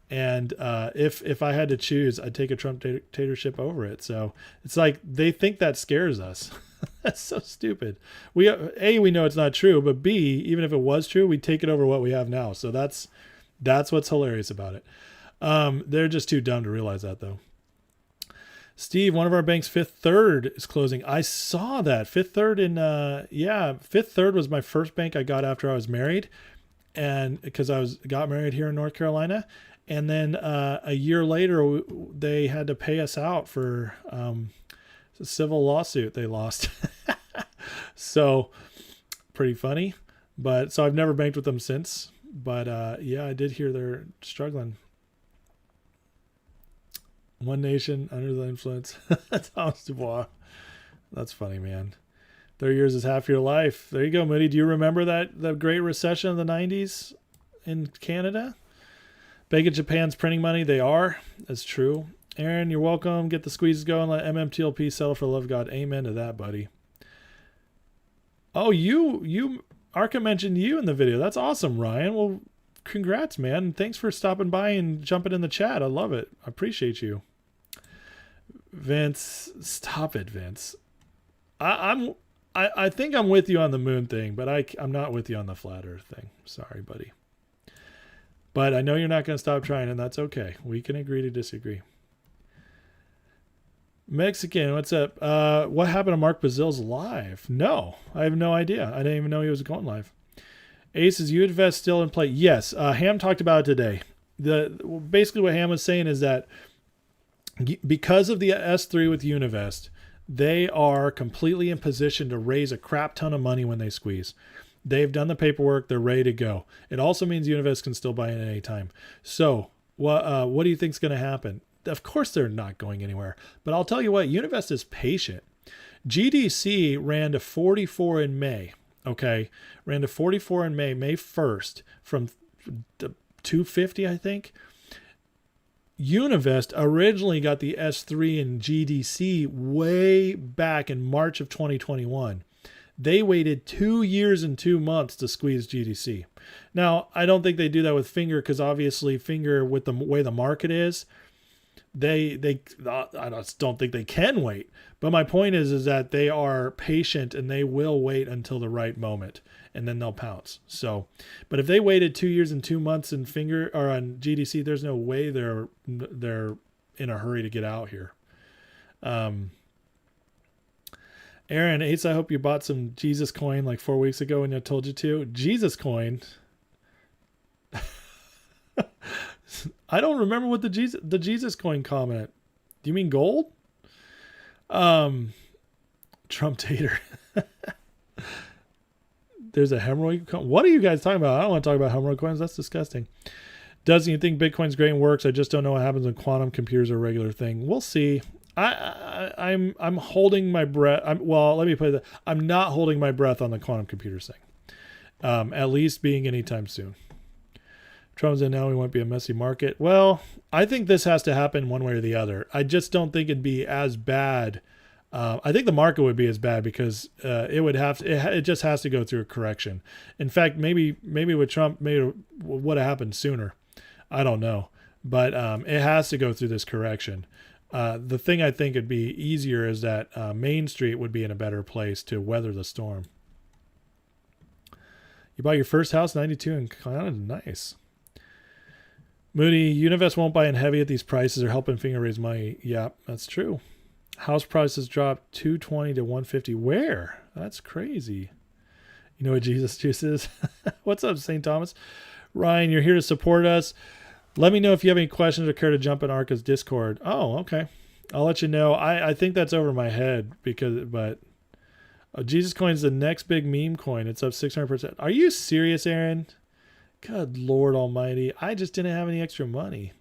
And if I had to choose, I'd take a Trump dictatorship over it. So it's like they think that scares us. That's so stupid. We know it's not true, but B, even if it was true, we'd take it over what we have now. So that's what's hilarious about it. They're just too dumb to realize that, though. Steve, one of our banks, Fifth Third, is closing. I saw that. Fifth Third Fifth Third was my first bank I got after I was married, and because got married here in North Carolina. And then a year later, they had to pay us out for a civil lawsuit they lost. So pretty funny. But so I've never banked with them since. But I did hear they're struggling. One nation under the influence. Thomas Dubois. That's funny, man. 30 years is half your life. There you go, Moody. Do you remember the Great Recession of the 90s in Canada? Bank of Japan's printing money. They are. That's true. Aaron, you're welcome. Get the squeezes going. Let mmtlp settle for the love of God. Amen to that, buddy. Oh, Arca mentioned you in the video. That's awesome, Ryan. Well, congrats, man. Thanks for stopping by and jumping in the chat. I love it. I appreciate you. Vince, stop it, Vince. I think I'm with you on the moon thing, but I'm not with you on the flat earth thing. Sorry, buddy. But I know you're not going to stop trying, and that's okay. We can agree to disagree. Mexican, what's up? What happened to Mark Bazil's live? No, I have no idea. I didn't even know he was going live. Ace, is Univest still in play? Yes. Ham talked about it today. Basically what Ham was saying is that because of the S3 with Univest, they are completely in position to raise a crap ton of money when they squeeze. They've done the paperwork. They're ready to go. It also means Univest can still buy in at any time. So what do you think is going to happen? Of course, they're not going anywhere. But I'll tell you what, Univest is patient. GDC ran to 44 in May. Okay. Ran to 44 in May 1st from 250, I think. Univest originally got the S3 and GDC way back in March of 2021. They waited 2 years and 2 months to squeeze GDC. Now, I don't think they do that with Finger, because obviously Finger, with the way the market is, I just don't think they can wait. But my point is that they are patient and they will wait until the right moment, and then they'll pounce. So, but if they waited 2 years and 2 months in Finger or on GDC, there's no way they're in a hurry to get out here. Aaron, Ace, I hope you bought some Jesus coin like 4 weeks ago when I told you to. Jesus coin. I don't remember what the Jesus coin comment. Do you mean gold? Trump tater. There's a hemorrhoid coin. What are you guys talking about? I don't want to talk about hemorrhoid coins. That's disgusting. Doesn't you think Bitcoin's great and works? I just don't know what happens when quantum computers are a regular thing. We'll see. I'm holding my breath. Let me put it. I'm not holding my breath on the quantum computers thing. At least being anytime soon. Trump's in now, we won't be a messy market. Well, I think this has to happen one way or the other. I just don't think it'd be as bad. I think the market would be as bad because it just has to go through a correction. In fact, maybe with Trump, maybe it would have happened sooner. I don't know. But it has to go through this correction. The thing I think would be easier is that Main Street would be in a better place to weather the storm. You bought your first house, 92 in Canada? Nice. Moody, Univest won't buy in heavy at these prices or helping Finger raise money. Yeah, that's true. House prices dropped 220 to 150. Where? That's crazy. You know what Jesus Juice is? What's up, St. Thomas? Ryan, you're here to support us. Let me know if you have any questions or care to jump in Arca's Discord. Oh, okay. I'll let you know. I think that's over my head but Jesus Coin is the next big meme coin. It's up 600%. Are you serious, Aaron? Good Lord Almighty. I just didn't have any extra money.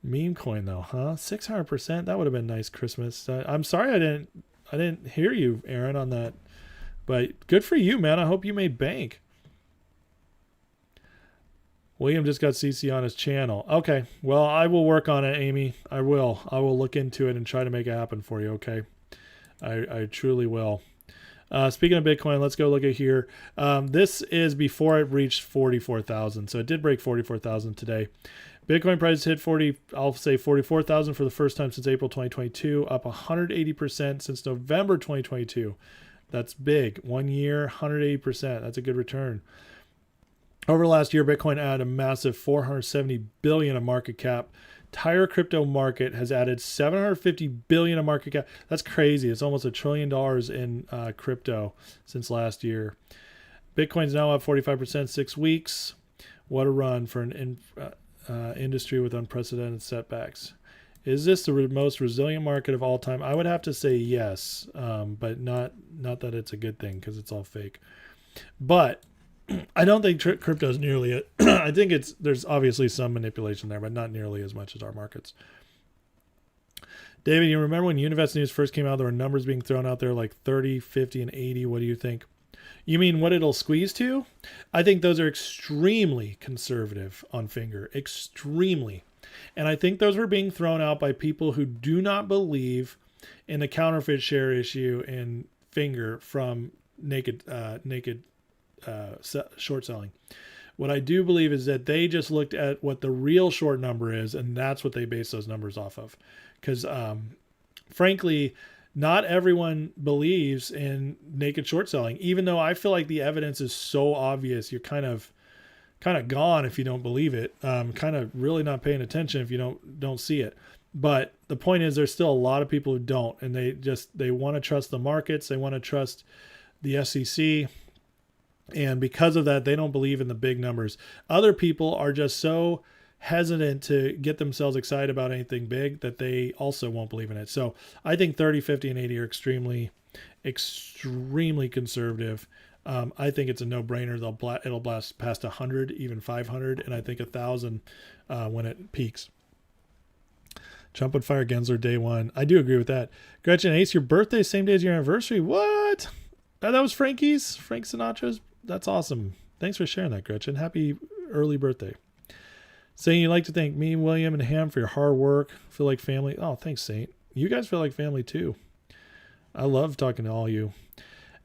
Meme coin though, huh? 600%. That would have been nice Christmas. I'm sorry I didn't hear you, Aaron, on that. But good for you, man. I hope you made bank. William just got CC on his channel. Okay. Well, I will work on it, Amy. I will look into it and try to make it happen for you, okay? I truly will. Speaking of Bitcoin, let's go look at here. This is before it reached 44,000. So it did break 44,000 today. Bitcoin price hit 44,000 for the first time since April 2022, up 180% since November 2022. That's big. 1 year, 180%. That's a good return. Over the last year, Bitcoin added a massive 470 billion of market cap. Entire crypto market has added 750 billion of market cap. That's crazy. It's almost $1 trillion in crypto since last year. Bitcoin's now up 45% 6 weeks. What a run for an industry with unprecedented setbacks. Is this the most resilient market of all time? I would have to say yes, but not that it's a good thing because it's all fake. But I don't think crypto is nearly it. I think there's obviously some manipulation there, but not nearly as much as our markets. David, you remember when Univest News first came out, there were numbers being thrown out there like 30, 50, and 80. What do you think? You mean what it'll squeeze to? I think those are extremely conservative on Finger. Extremely. And I think those were being thrown out by people who do not believe in the counterfeit share issue in Finger from naked short selling. What I do believe is that they just looked at what the real short number is, and that's what they base those numbers off of. Because frankly, not everyone believes in naked short selling, even though I feel like the evidence is so obvious. You're kind of gone if you don't believe it. Kind of really not paying attention if you don't see it. But the point is, there's still a lot of people who don't, and they want to trust the markets. They want to trust the SEC. And because of that, they don't believe in the big numbers. Other people are just so hesitant to get themselves excited about anything big that they also won't believe in it. So I think 30, 50, and 80 are extremely, extremely conservative. I think it's a no-brainer. It'll blast past 100, even 500, and I think 1,000 when it peaks. Trump would fire Gensler day one. I do agree with that. Gretchen, Ace, your birthday same day as your anniversary. What? That was Frank Sinatra's. That's awesome. Thanks for sharing that, Gretchen. Happy early birthday. Saying you'd like to thank me, William, and Ham for your hard work. Feel like family. Oh, thanks, Saint. You guys feel like family too. I love talking to all you.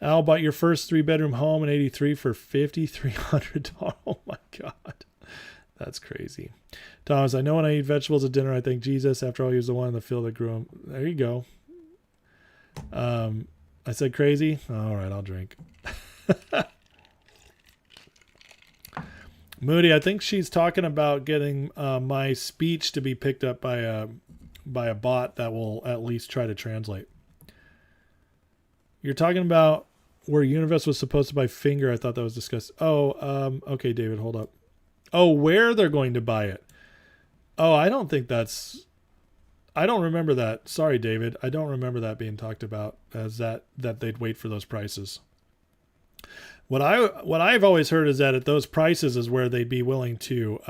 Al bought your first 3-bedroom home in 83 for $5,300. Oh my God. That's crazy. Thomas, I know when I eat vegetables at dinner, I thank Jesus. After all, he was the one in the field that grew them. There you go. I said crazy. All right, I'll drink. Moody, I think she's talking about getting my speech to be picked up by a bot that will at least try to translate. You're talking about where Univest was supposed to buy fngr. I thought that was discussed. Oh, okay, David, hold up. Oh, where they're going to buy it. Oh, I don't remember that. Sorry, David. I don't remember that being talked about as that they'd wait for those prices. What I've always heard is that at those prices is where they'd be willing to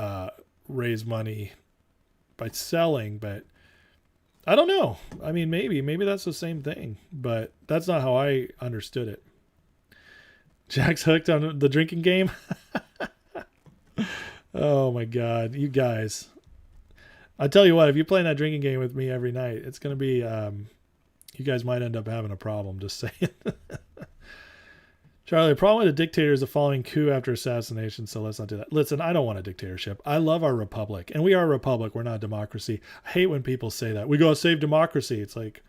raise money by selling, but I don't know. I mean, maybe that's the same thing, but that's not how I understood it. Jack's hooked on the drinking game. Oh my God, you guys. I tell you what, if you're playing that drinking game with me every night, it's going to be, you guys might end up having a problem, just saying. Charlie, the problem with a dictator is the following coup after assassination, so let's not do that. Listen, I don't want a dictatorship. I love our republic, and we are a republic. We're not a democracy. I hate when people say that. We go to save democracy. It's like,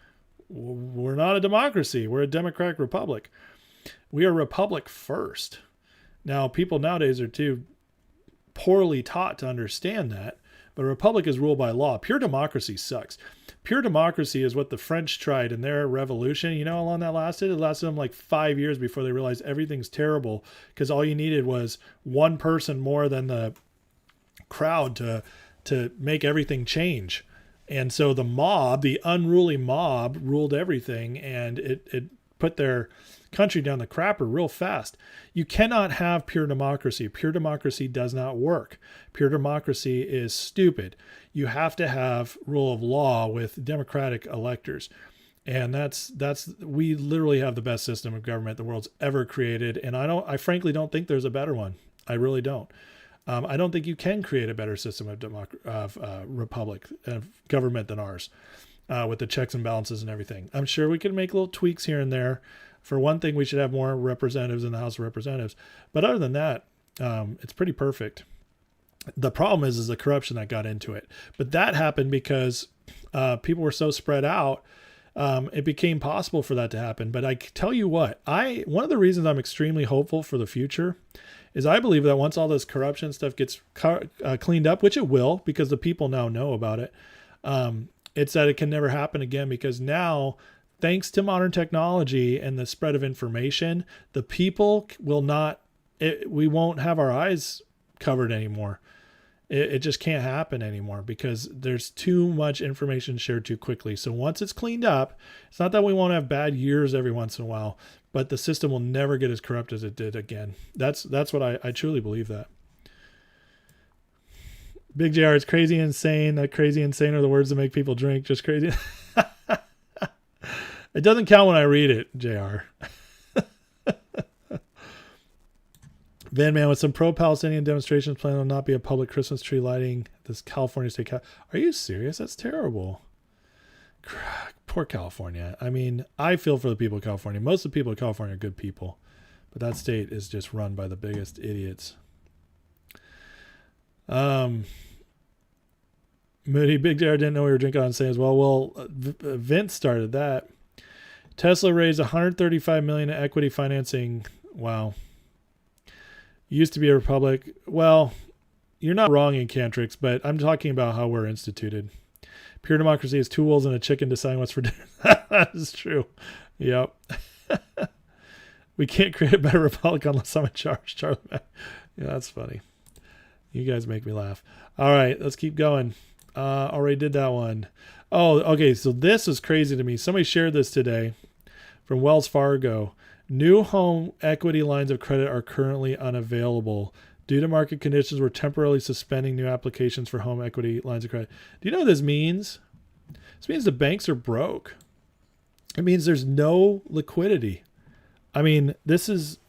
we're not a democracy. We're a democratic republic. We are a republic first. Now, people nowadays are too poorly taught to understand that, but a republic is ruled by law. Pure democracy sucks. Pure democracy is what the French tried in their revolution. You know how long that lasted? It lasted them like 5 years before they realized everything's terrible because all you needed was one person more than the crowd to make everything change. And so the mob, the unruly mob, ruled everything, and it put their country down the crapper real fast. You cannot have pure democracy. Pure democracy does not work. Pure democracy is stupid. You have to have rule of law with democratic electors. And we literally have the best system of government the world's ever created. And I frankly don't think there's a better one. I really don't. I don't think you can create a better system of republic, of government than ours, with the checks and balances and everything. I'm sure we can make little tweaks here and there. For one thing, we should have more representatives in the House of Representatives. But other than that, it's pretty perfect. The problem is the corruption that got into it. But that happened because people were so spread out, it became possible for that to happen. But I tell you what, one of the reasons I'm extremely hopeful for the future is I believe that once all this corruption stuff gets cleaned up, which it will, because the people now know about it, it's that it can never happen again, because now, thanks to modern technology and the spread of information, the people we won't have our eyes covered anymore. It just can't happen anymore because there's too much information shared too quickly. So once it's cleaned up, it's not that we won't have bad years every once in a while, but the system will never get as corrupt as it did again. That's what I truly believe that. Big JR, it's crazy insane. That crazy insane are the words that make people drink. Just crazy. It doesn't count when I read it, JR. Van Man, with some pro-Palestinian demonstrations planned on not be a public Christmas tree lighting this California state. Are you serious? That's terrible. Poor California. I mean, I feel for the people of California. Most of the people of California are good people, but that state is just run by the biggest idiots. Moody, Big JR didn't know we were drinking on Say as well. Well, Vince started that. Tesla raised $135 million in equity financing. Wow. Used to be a republic. Well, you're not wrong in Cantrix, but I'm talking about how we're instituted. Pure democracy is 2 wolves and a chicken deciding what's for dinner. That is true. Yep. We can't create a better republic unless I'm in charge, Charlie. Yeah, that's funny. You guys make me laugh. All right, let's keep going. Already did that one. Oh, okay. So this is crazy to me. Somebody shared this today from Wells Fargo. New home equity lines of credit are currently unavailable. Due to market conditions, we're temporarily suspending new applications for home equity lines of credit. Do you know what this means? This means the banks are broke. It means there's no liquidity. I mean, this is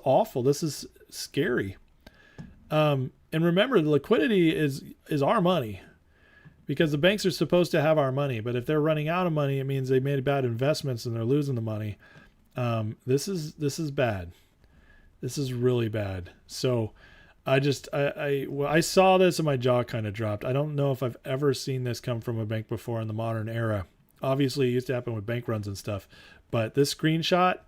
awful. This is scary. And remember, the liquidity is our money. because the banks are supposed to have our money, but if they're running out of money, it means they made bad investments and they're losing the money. This is bad. This is really bad. So I saw this and my jaw kind of dropped. I don't know if I've ever seen this come from a bank before in the modern era. Obviously, it used to happen with bank runs and stuff, but this screenshot,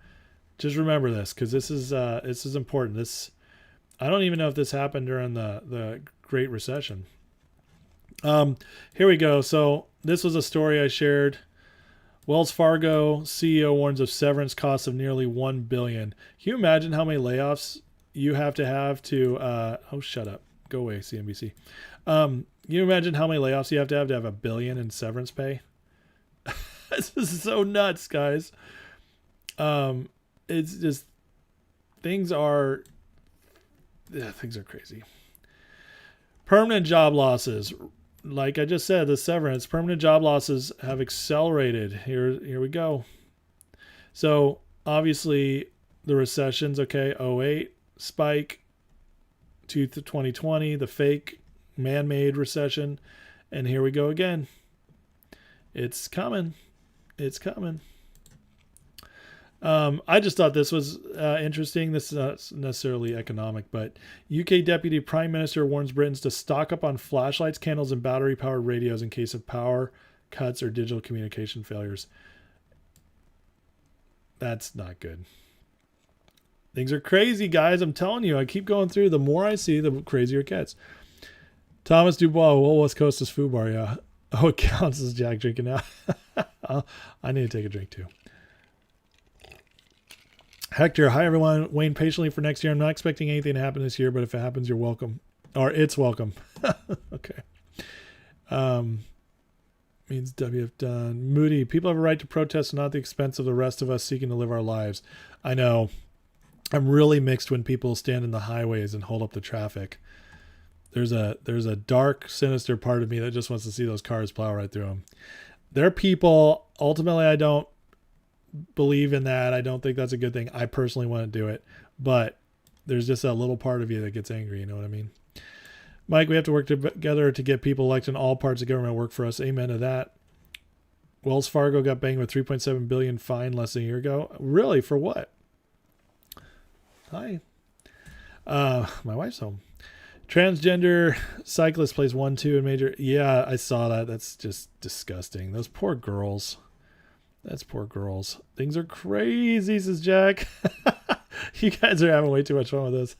just remember this, because this is important. I don't even know if this happened during the Great Recession. Here we go. So this was a story I shared. Wells Fargo CEO warns of severance costs of nearly $1 billion. Can you imagine how many layoffs you have to oh, shut up. Go away, CNBC. Can you imagine how many layoffs you have to have $1 billion in severance pay? This is so nuts, guys. It's just, things are crazy. Permanent job losses. Like I just said, the severance, permanent job losses have accelerated. Here we go. So obviously the recessions, okay, 08 spike to 2020, the fake man-made recession, and here we go again. It's coming. It's coming. I just thought this was interesting. This is not necessarily economic, but UK Deputy Prime Minister warns Britons to stock up on flashlights, candles, and battery-powered radios in case of power cuts or digital communication failures. That's not good. Things are crazy, guys. I'm telling you. I keep going through. The more I see, the crazier it gets. Thomas Dubois, well, West Coast is Foo Bar, yeah. Oh, it counts as Jack drinking now. I need to take a drink too. Hector, hi everyone. Waiting patiently for next year. I'm not expecting anything to happen this year, but if it happens, you're welcome. Or it's welcome. Okay. Means WF done. Moody, people have a right to protest, not at the expense of the rest of us seeking to live our lives. I know. I'm really mixed when people stand in the highways and hold up the traffic. There's a dark, sinister part of me that just wants to see those cars plow right through them. They're people. Ultimately, I don't believe in that. I don't think that's a good thing. I personally want to do it, but there's just a little part of you that gets angry. You know what I mean? Mike, we have to work together to get people elected in all parts of government work for us. Amen to that. Wells Fargo got banged with $3.7 billion fine less than a year ago. Really? For what? Hi. My wife's home. Transgender cyclist plays 1-2 in major. Yeah, I saw that. That's just disgusting. Those poor girls. That's poor girls. Things are crazy, says Jack. You guys are having way too much fun with this.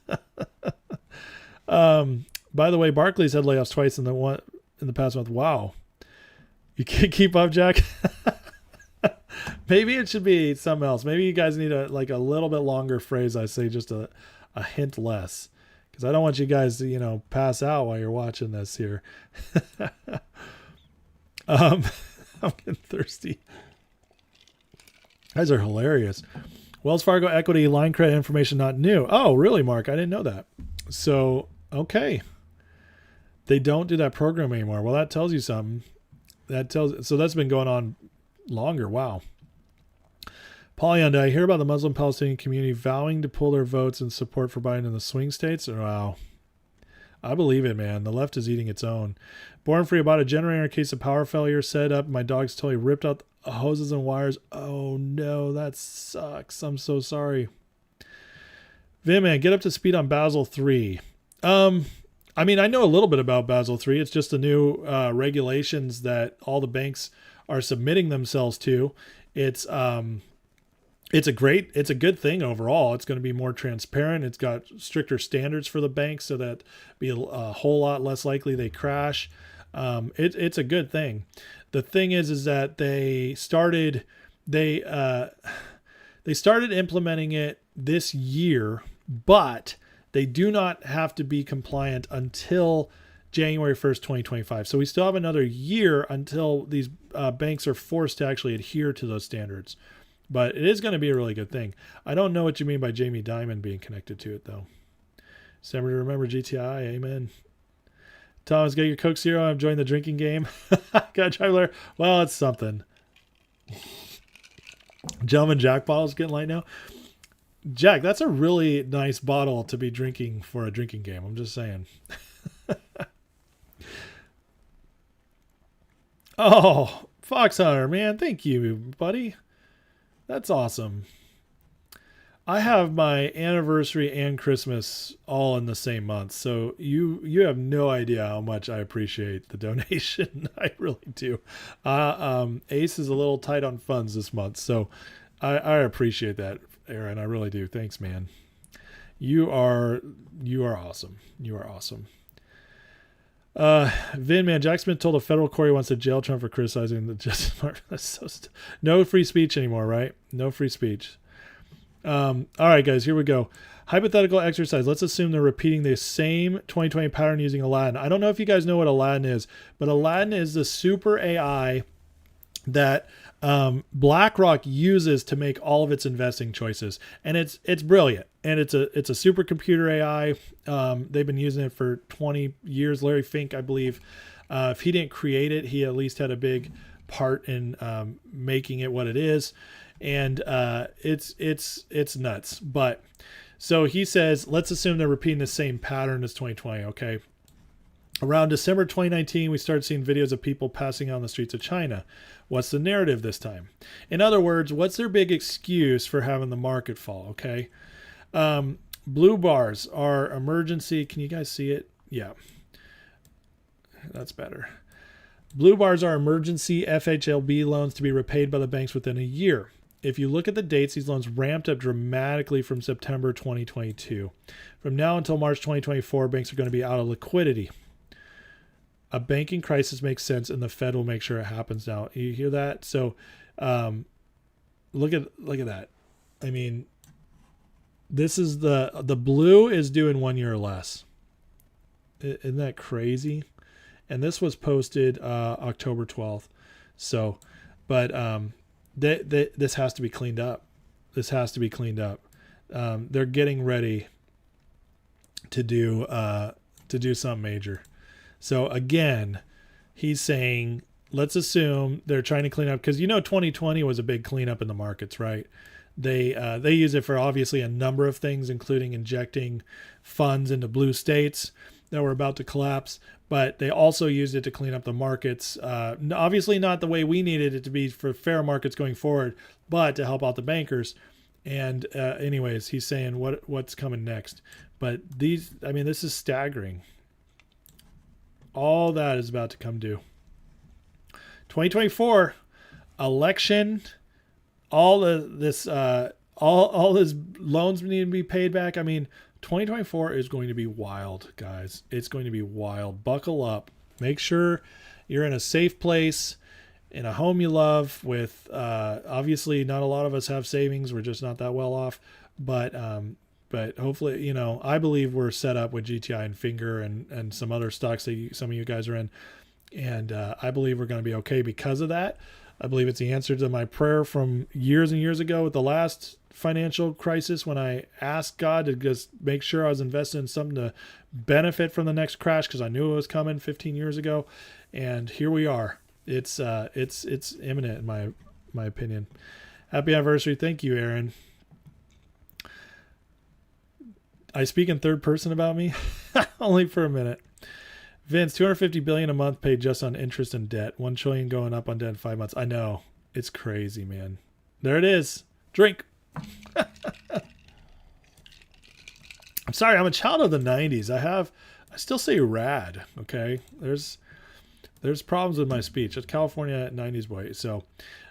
By the way, Barclays had layoffs twice in the past month. Wow. You can't keep up, Jack? Maybe it should be something else. Maybe you guys need a little bit longer phrase. I say just a hint less. Because I don't want you guys to, pass out while you're watching this here. I'm getting thirsty. Guys are hilarious. Wells Fargo equity line credit information not new. Oh, really, Mark? I didn't know that. So, okay. They don't do that program anymore. Well, that tells you something. So that's been going on longer. Wow. Polyanda, I hear about the Muslim Palestinian community vowing to pull their votes in support for Biden in the swing states. Wow. I believe it, man. The left is eating its own. Born Free, about a generator in case of power failure set up. My dog's totally ripped out the hoses and wires. Oh, no. That sucks. I'm so sorry. Vim, man, get up to speed on Basel III. I mean, I know a little bit about Basel III. It's just the new regulations that all the banks are submitting themselves to. It's a good thing overall. It's going to be more transparent. It's got stricter standards for the banks so that be a whole lot less likely they crash. It's a good thing. The thing is that they started implementing it this year, but they do not have to be compliant until January 1st, 2025. So we still have another year until these banks are forced to actually adhere to those standards. But it is going to be a really good thing. I don't know what you mean by Jamie Dimon being connected to it, though. Somebody remember GTI. Amen. Thomas, get your Coke Zero. I'm joining the drinking game. Got a driver. Well, it's something. Gentleman Jack bottle's getting light now. Jack, that's a really nice bottle to be drinking for a drinking game. I'm just saying. Oh, Fox Hunter, man, thank you, buddy. That's awesome. I have my anniversary and Christmas all in the same month, so you have no idea how much I appreciate the donation. I really do. Ace is a little tight on funds this month, so I appreciate that, Aaron. I really do. Thanks, man. You are you are awesome. You are awesome. Vin man, Jack Smith told a federal court he wants to jail Trump for criticizing the Justice Department. That's so no free speech anymore, right? No free speech. All right, guys, here we go. Hypothetical exercise. Let's assume they're repeating the same 2020 pattern using Aladdin. I don't know if you guys know what Aladdin is, but Aladdin is the super AI that BlackRock uses to make all of its investing choices, and it's brilliant, and it's a supercomputer AI. They've been using it for 20 years. Larry Fink, I believe, if he didn't create it, he at least had a big part in making it what it is, and it's nuts. But so he says, let's assume they're repeating the same pattern as 2020. Okay. Around December 2019, we started seeing videos of people passing out on the streets of China. What's the narrative this time? In other words, what's their big excuse for having the market fall? Okay. Blue bars are emergency. Can you guys see it? Yeah, that's better. Blue bars are emergency FHLB loans to be repaid by the banks within a year. If you look at the dates, these loans ramped up dramatically from September 2022. From now until March 2024, banks are going to be out of liquidity. A banking crisis makes sense, and the Fed will make sure it happens now. You hear that? So, look at that. I mean, this is the blue is doing 1 year or less. Isn't that crazy? And this was posted October 12th. So, but this has to be cleaned up. This has to be cleaned up. They're getting ready to do something major. So again, he's saying, let's assume they're trying to clean up, because 2020 was a big cleanup in the markets, right? They use it for obviously a number of things, including injecting funds into blue states that were about to collapse, but they also used it to clean up the markets. Obviously not the way we needed it to be for fair markets going forward, but to help out the bankers. And anyways, he's saying what's coming next. But this is staggering. All that is about to come due. 2024 election, all this loans need to be paid back. 2024 is going to be wild, guys. It's going to be wild. Buckle up. Make sure you're in a safe place, in a home you love, with obviously not a lot of us have savings. We're just not that well off, but hopefully, I believe we're set up with GTI and fngr and some other stocks that some of you guys are in. And I believe we're going to be okay because of that. I believe it's the answer to my prayer from years and years ago with the last financial crisis, when I asked God to just make sure I was invested in something to benefit from the next crash, because I knew it was coming 15 years ago. And here we are. It's imminent in my opinion. Happy anniversary. Thank you, Aaron. I speak in third person about me only for a minute. Vince, $250 billion a month paid just on interest and debt. $1 trillion going up on debt in 5 months. I know, it's crazy, man. There it is. Drink. I'm sorry, I'm a child of the 90s. I still say rad. Okay, there's problems with my speech. It's California 90s boy. So,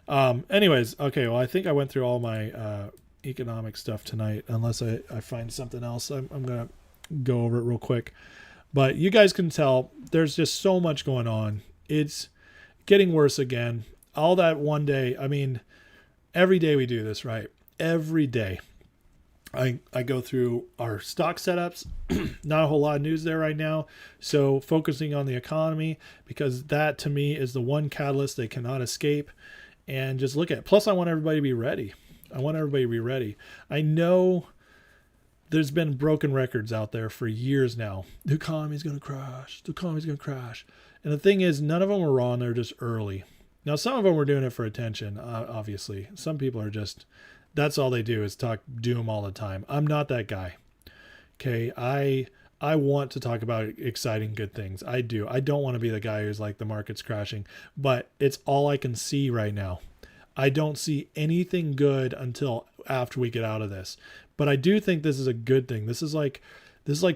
anyways, okay. Well, I think I went through all my economic stuff tonight, unless I find something else. I'm gonna go over it real quick, but you guys can tell there's just so much going on. It's getting worse again. All that one day, every day we do this, right? Every day I go through our stock setups. Not a whole lot of news there right now, so focusing on the economy, because that to me is the one catalyst they cannot escape. And just look at, plus I want everybody to be ready. I know there's been broken records out there for years now. The economy's going to crash. And the thing is, none of them were wrong. They're just early. Now, some of them were doing it for attention, obviously. Some people are just, that's all they do is talk doom all the time. I'm not that guy. Okay. I I want to talk about exciting good things. I do. I don't want to be the guy who's like the market's crashing, but it's all I can see right now. I don't see anything good until after we get out of this. But I do think this is a good thing. This is like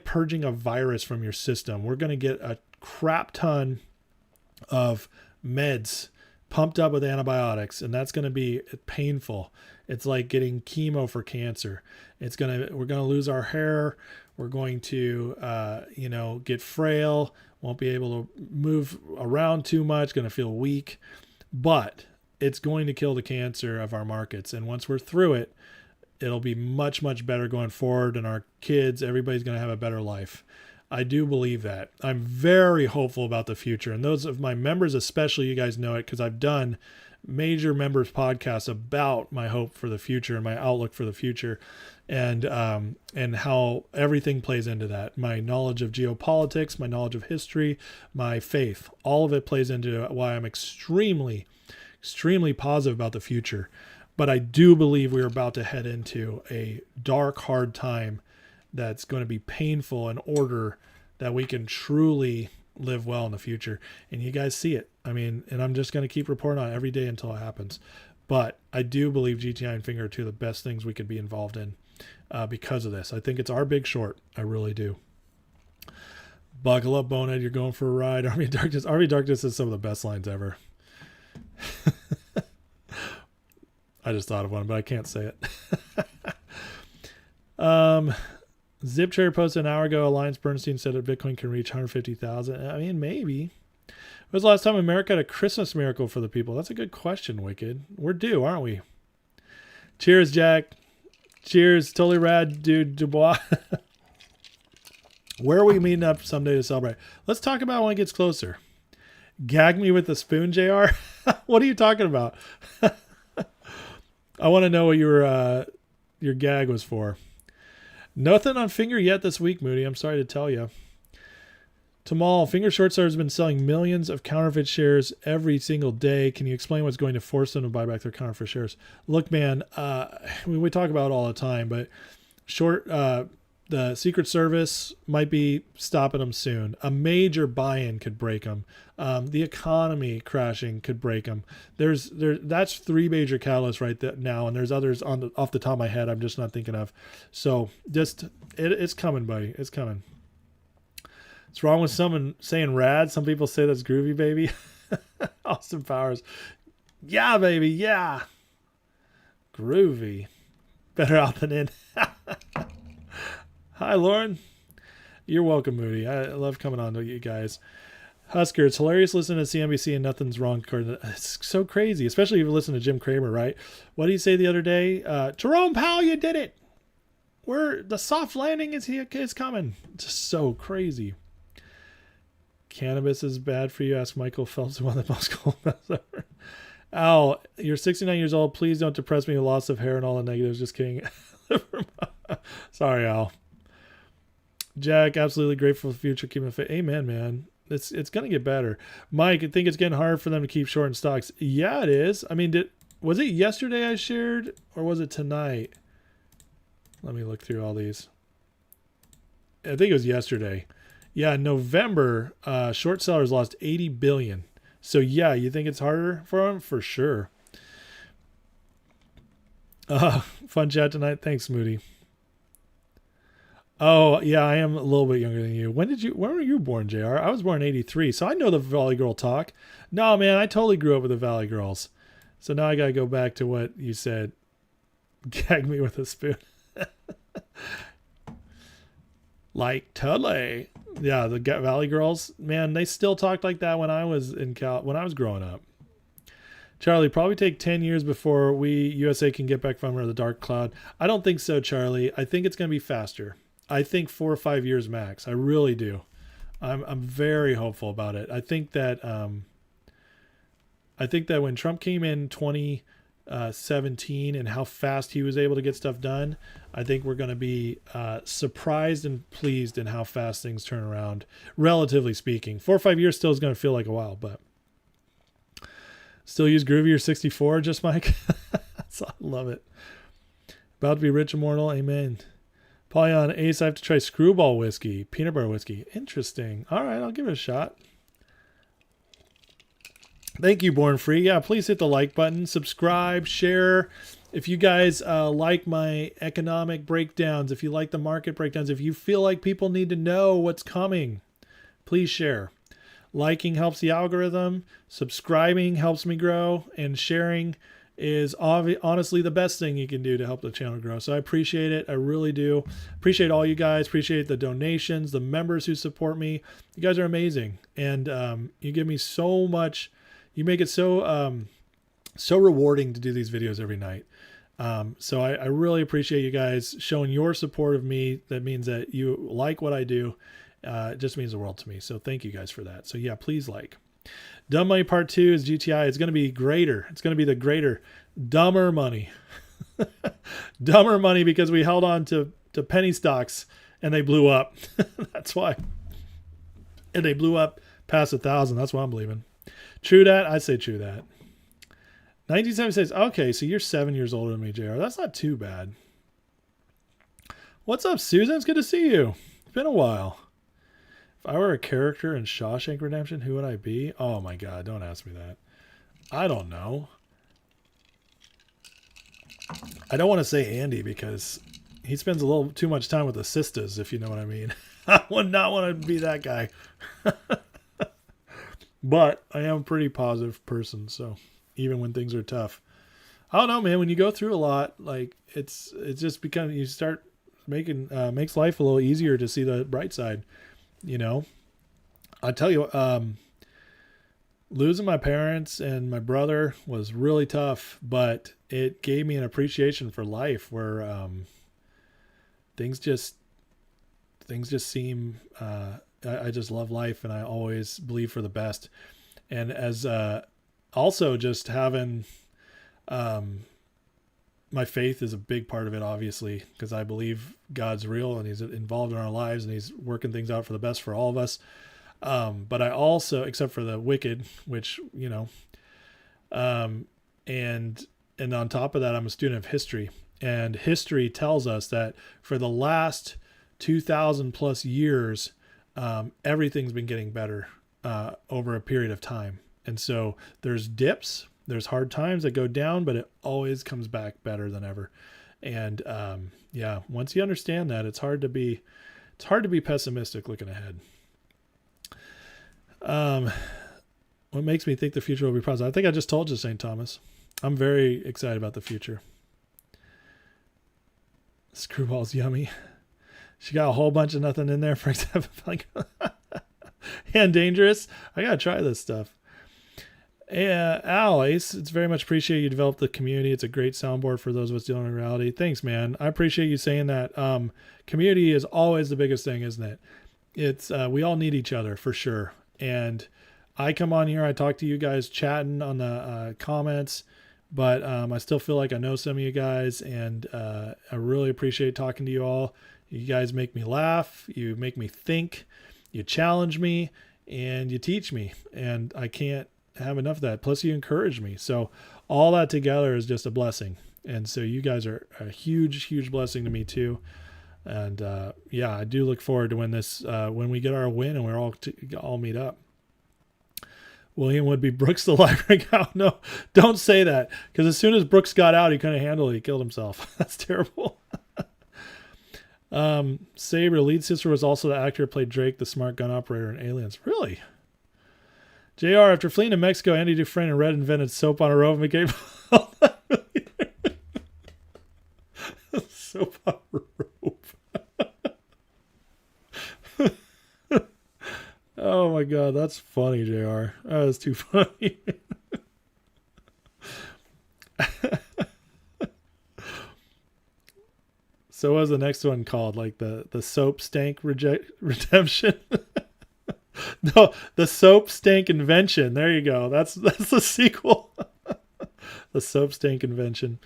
purging a virus from your system. We're going to get a crap ton of meds pumped up with antibiotics, and that's going to be painful. It's like getting chemo for cancer. We're going to lose our hair. We're going to, get frail. Won't be able to move around too much. Going to feel weak, but it's going to kill the cancer of our markets. And once we're through it, it'll be much, much better going forward. And our kids, everybody's going to have a better life. I do believe that. I'm very hopeful about the future. And those of my members, especially, you guys know it because I've done major members podcasts about my hope for the future and my outlook for the future, and how everything plays into that. My knowledge of geopolitics, my knowledge of history, my faith, all of it plays into why I'm extremely positive about the future. But I do believe we're about to head into a dark, hard time that's going to be painful in order that we can truly live well in the future. And you guys see it. I mean, and I'm just going to keep reporting on it every day until it happens. But I do believe GTI and Finger are two of the best things we could be involved in because of this. I think it's our big short. I really do. Buckle up, Bonehead. You're going for a ride. Army of Darkness. Army of Darkness is some of the best lines ever. I just thought of one, but I can't say it. Zip Cherry posted an hour ago, Alliance Bernstein said that Bitcoin can reach 150,000. I mean, maybe. When was the last time America had a Christmas miracle for the people? That's a good question, Wicked. We're due, aren't we? Cheers, Jack. Cheers. Totally rad, dude. Dubois. Where are we meeting up someday to celebrate? Let's talk about when it gets closer. Gag me with a spoon, JR? What are you talking about? I want to know what your gag was for. Nothing on Finger yet this week, Moody. I'm sorry to tell you. Tamal, Finger Short Seller has been selling millions of counterfeit shares every single day. Can you explain what's going to force them to buy back their counterfeit shares? Look, man, we talk about it all the time, but the Secret Service might be stopping them soon. A major buy-in could break them. The economy crashing could break them. That's three major catalysts right now, and there's others off the top of my head I'm just not thinking of. So it's coming, buddy. It's coming. What's wrong with someone saying rad? Some people say that's groovy, baby. Austin Powers. Yeah, baby. Yeah. Groovy. Better out than in. Hi, Lauren. You're welcome, Moody. I love coming on to you guys. Husker, it's hilarious listening to CNBC and nothing's wrong. It's so crazy, especially if you listen to Jim Cramer, right? What did he say the other day? Jerome Powell, you did it. The soft landing is coming. It's just so crazy. Cannabis is bad for you. Ask Michael Phelps, one of the most cool ever. Al, you're 69 years old. Please don't depress me with loss of hair and all the negatives. Just kidding. Sorry, Al. Jack, absolutely grateful for the future. Keeping fit. Amen, man. It's going to get better. Mike, I think it's getting hard for them to keep short in stocks. Yeah, it is. I mean, was it yesterday I shared or was it tonight? Let me look through all these. I think it was yesterday. Yeah, in November, short sellers lost 80 billion. So yeah, you think it's harder for them? For sure. Fun chat tonight. Thanks, Moody. Oh, yeah, I am a little bit younger than you. When were you born, JR? I was born in 83, so I know the Valley Girl talk. No, man, I totally grew up with the Valley Girls. So now I got to go back to what you said. Gag me with a spoon. Like, totally. Yeah, the Valley Girls, man, they still talked like that when I was when I was growing up. Charlie, probably take 10 years before USA can get back from under the dark cloud. I don't think so, Charlie. I think it's going to be faster. I think 4 or 5 years max. I really do. I'm very hopeful about it. I think that when Trump came in 2017 and how fast he was able to get stuff done, I think we're going to be surprised and pleased in how fast things turn around, relatively speaking. 4 or 5 years still is going to feel like a while, but still use Groovy or 64, just Mike. I love it. About to be rich immortal. Amen. Polyon Ace, I have to try Screwball whiskey, peanut butter whiskey. Interesting. All right, I'll give it a shot. Thank you, Born Free. Yeah, please hit the like button, subscribe, share. If you guys like my economic breakdowns, if you like the market breakdowns, if you feel like people need to know what's coming, please share. Liking helps the algorithm, subscribing helps me grow, and sharing is honestly the best thing you can do to help the channel grow. So I appreciate it. I really do. Appreciate all you guys. Appreciate the donations, the members who support me. You guys are amazing. And you give me so much. You make it so so rewarding to do these videos every night. So I really appreciate you guys showing your support of me. That means that you like what I do. It just means the world to me. So thank you guys for that. So yeah, please like. Dumb Money Part 2 is GTI. It's going to be greater. It's going to be the greater, dumber money. Dumber money because we held on to penny stocks and they blew up. That's why. And they blew up past 1,000. That's what I'm believing. True that? I'd say true that. 1976. Okay, so you're 7 years older than me, JR. That's not too bad. What's up, Susan? It's good to see you. It's been a while. If I were a character in Shawshank Redemption, who would I be? Oh my God, don't ask me that. I don't know. I don't want to say Andy because he spends a little too much time with the sisters, if you know what I mean. I would not want to be that guy. But I am a pretty positive person, so even when things are tough. I don't know, man. When you go through a lot, like it's just become, you start making makes life a little easier to see the bright side. You know, I tell you, losing my parents and my brother was really tough, but it gave me an appreciation for life where things just seem, I just love life and I always believe for the best. And as also just having my faith is a big part of it, obviously, because I believe God's real and he's involved in our lives and he's working things out for the best for all of us. But I also, except for the wicked, which, you know, and on top of that, I'm a student of history, and history tells us that for the last 2,000 plus years, everything's been getting better, over a period of time. And so there's dips, there's hard times that go down, but it always comes back better than ever. And, yeah, once you understand that, it's hard to be pessimistic looking ahead. What makes me think the future will be positive? I think I just told you, St. Thomas. I'm very excited about the future. Screwball's yummy. She got a whole bunch of nothing in there, for example. Like, and dangerous. I gotta try this stuff. Al, Ace, it's very much appreciated you developed the community. It's a great soundboard for those of us dealing in reality. Thanks, man. I appreciate you saying that. Community is always the biggest thing, isn't it? It's we all need each other for sure. And I come on here, I talk to you guys chatting on the comments, but I still feel like I know some of you guys, and I really appreciate talking to you all. You guys make me laugh, you make me think, you challenge me, and you teach me, and I can't have enough of that. Plus you encourage me. So all that together is just a blessing. And so you guys are a huge, huge blessing to me too. And yeah, I do look forward to when we get our win and we're all meet up. William would be Brooks the library guy. No, don't say that. Because as soon as Brooks got out, he couldn't handle it. He killed himself. That's terrible. Saber, lead sister, was also the actor who played Drake, the smart gun operator in Aliens. Really? JR, after fleeing to Mexico, Andy Dufresne and Red invented soap on a rope and became soap on a rope. Oh my God, that's funny, JR. That is too funny. So what was the next one called? Like the soap stank redemption? No, the soap stank invention. There you go. That's the sequel. The soap stank invention.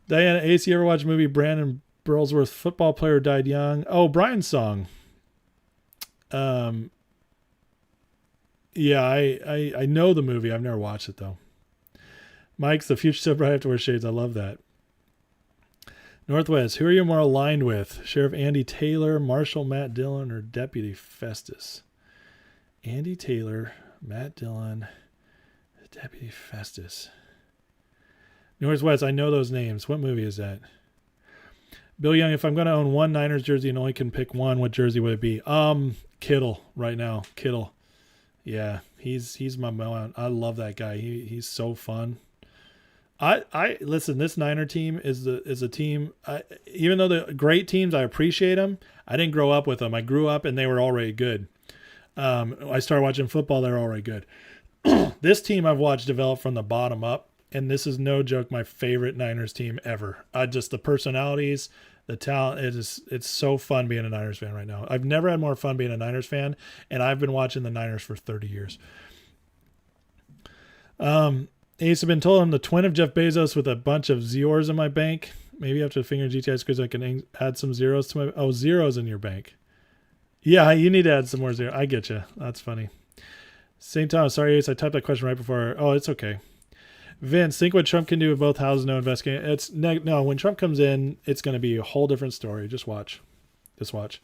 Diana Ace, you ever watch the movie Brandon Burlsworth, football player, died young? Oh, Brian's song. Yeah, I know the movie. I've never watched it though. Mike's the future sober. I have to wear shades. I love that. Northwest, who are you more aligned with? Sheriff Andy Taylor, Marshal Matt Dillon, or Deputy Festus? Andy Taylor, Matt Dillon, Deputy Festus. Northwest, I know those names. What movie is that? Bill Young, if I'm going to own one Niners jersey and only can pick one, what jersey would it be? Kittle right now. Kittle. Yeah, he's my man. I love that guy. He's so fun. I listen, this Niner team is a team, even though they're great teams, I appreciate them. I didn't grow up with them. I grew up and they were already good. I started watching football, they're already good. This team I've watched develop from the bottom up, and this is no joke, my favorite Niners team ever. Just the personalities, the talent, it's so fun being a Niners fan right now. I've never had more fun being a Niners fan, and I've been watching the Niners for 30 years. Ace, have been told I'm the twin of Jeff Bezos with a bunch of zeros in my bank. Maybe after the finger GTI because I can add some zeros to my... Oh, zeros in your bank. Yeah, you need to add some more zeros. I get you. That's funny. Same time, sorry, Ace, I typed that question right before. Oh, it's okay. Vince, think what Trump can do with both houses, no investigating. No, when Trump comes in, it's going to be a whole different story. Just watch. Just watch.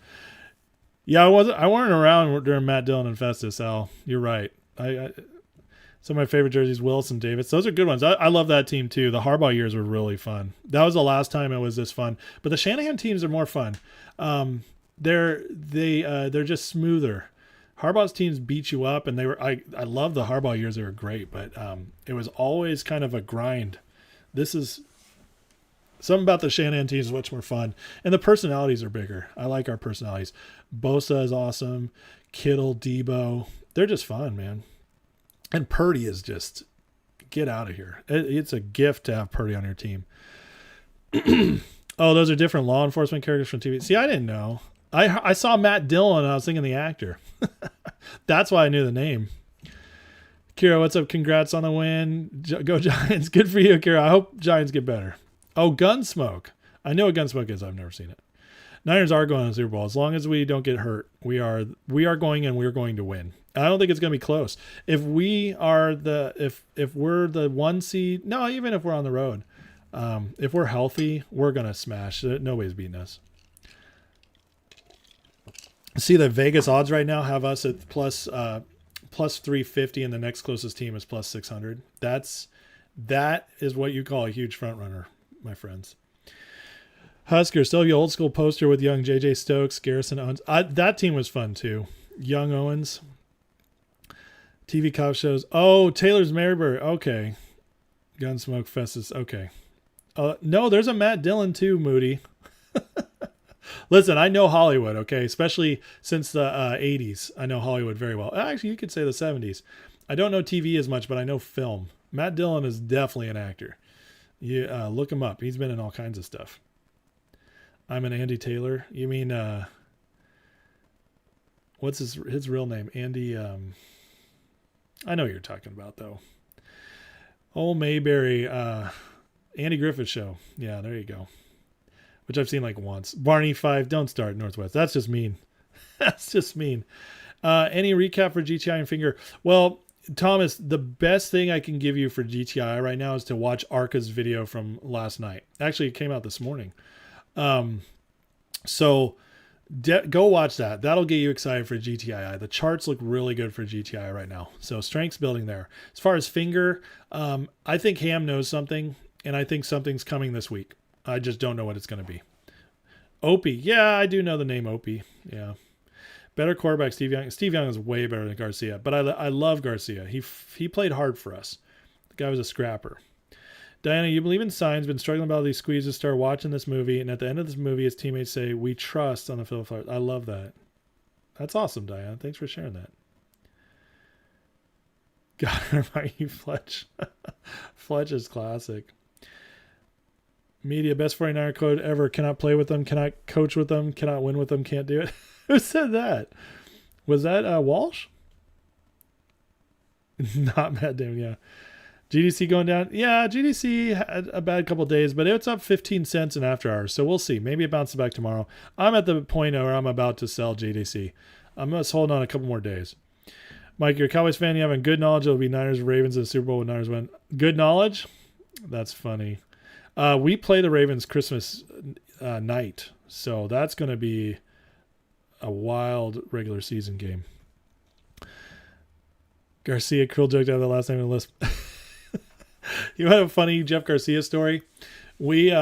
Yeah, I weren't around during Matt Dillon and Festus, Al. You're right. Some of my favorite jerseys, Wilson, Davis. Those are good ones. I love that team too. The Harbaugh years were really fun. That was the last time it was this fun. But the Shanahan teams are more fun. They're just smoother. Harbaugh's teams beat you up, and I love the Harbaugh years. They were great, but it was always kind of a grind. This is something about the Shanahan teams is much more fun, and the personalities are bigger. I like our personalities. Bosa is awesome. Kittle, Debo, they're just fun, man. And Purdy is just, get out of here. It's a gift to have Purdy on your team. Oh, those are different law enforcement characters from TV. See, I didn't know. I saw Matt Dillon and I was thinking the actor. That's why I knew the name. Kira, what's up? Congrats on the win. Go Giants. Good for you, Kira. I hope Giants get better. Oh, Gunsmoke. I know what Gunsmoke is. I've never seen it. Niners are going to the Super Bowl. As long as we don't get hurt, we are going, and we're going to win. I don't think it's going to be close. If we are if we're the 1 seed, no, even if we're on the road, if we're healthy, we're going to smash. Nobody's beating us. See, the Vegas odds right now have us at plus 350, and the next closest team is plus 600. That is what you call a huge front runner, my friends. Husker, still have the old school poster with young JJ Stokes, Garrison Owens. That team was fun too. Young Owens. TV cop shows. Oh, Taylor's Maryberry. Okay. Gunsmoke Festus. Okay. No, there's a Matt Dillon too, Moody. Listen, I know Hollywood, okay? Especially since the 80s. I know Hollywood very well. Actually, you could say the 70s. I don't know TV as much, but I know film. Matt Dillon is definitely an actor. You look him up. He's been in all kinds of stuff. I'm an Andy Taylor. You mean, what's his real name? Andy, I know what you're talking about, though. Old Mayberry, Andy Griffith Show. Yeah, there you go. Which I've seen like once. Barney 5, don't start Northwest. That's just mean. That's just mean. Any recap for GTI and Finger? Well, Thomas, the best thing I can give you for GTI right now is to watch Arca's video from last night. Actually, it came out this morning. So go watch that. That'll get you excited for GTI. The charts look really good for GTI right now. So strengths building there. As far as Finger, I think Ham knows something, and I think something's coming this week. I just don't know what it's going to be. Opie. Yeah, I do know the name Opie. Yeah. Better quarterback, Steve Young. Steve Young is way better than Garcia, but I love Garcia. He played hard for us. The guy was a scrapper. Diana, you believe in signs, been struggling about these squeezes, start watching this movie, and at the end of this movie, his teammates say, "We trust" on the field. I love that. That's awesome, Diana. Thanks for sharing that. God, are you Fletch? Fletch is classic. Media, best 49er code ever. Cannot play with them, cannot coach with them, cannot win with them, can't do it. Who said that? Was that Walsh? Not Matt Damon, yeah. GDC going down? Yeah, GDC had a bad couple of days, but it's up 15 cents in after hours, so we'll see. Maybe it bounces back tomorrow. I'm at the point where I'm about to sell GDC. I'm just holding on a couple more days. Mike, you're a Cowboys fan. You having good knowledge. It'll be Niners, Ravens in the Super Bowl when Niners win. Good knowledge? That's funny. We play the Ravens Christmas night, so that's going to be a wild regular season game. Garcia cruel joked out the last name on the list. You had a funny Jeff Garcia story. We,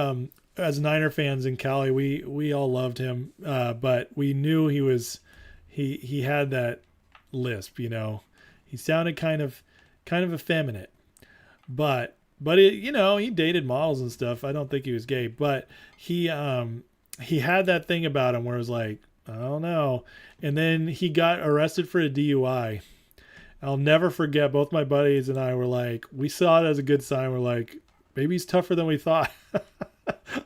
as Niner fans in Cali, we all loved him, but we knew he had that lisp. He sounded kind of effeminate, but he dated models and stuff. I don't think he was gay, but he had that thing about him where it was like, I don't know. And then he got arrested for a DUI. I'll never forget, both my buddies and I were like, we saw it as a good sign. We're like, maybe he's tougher than we thought.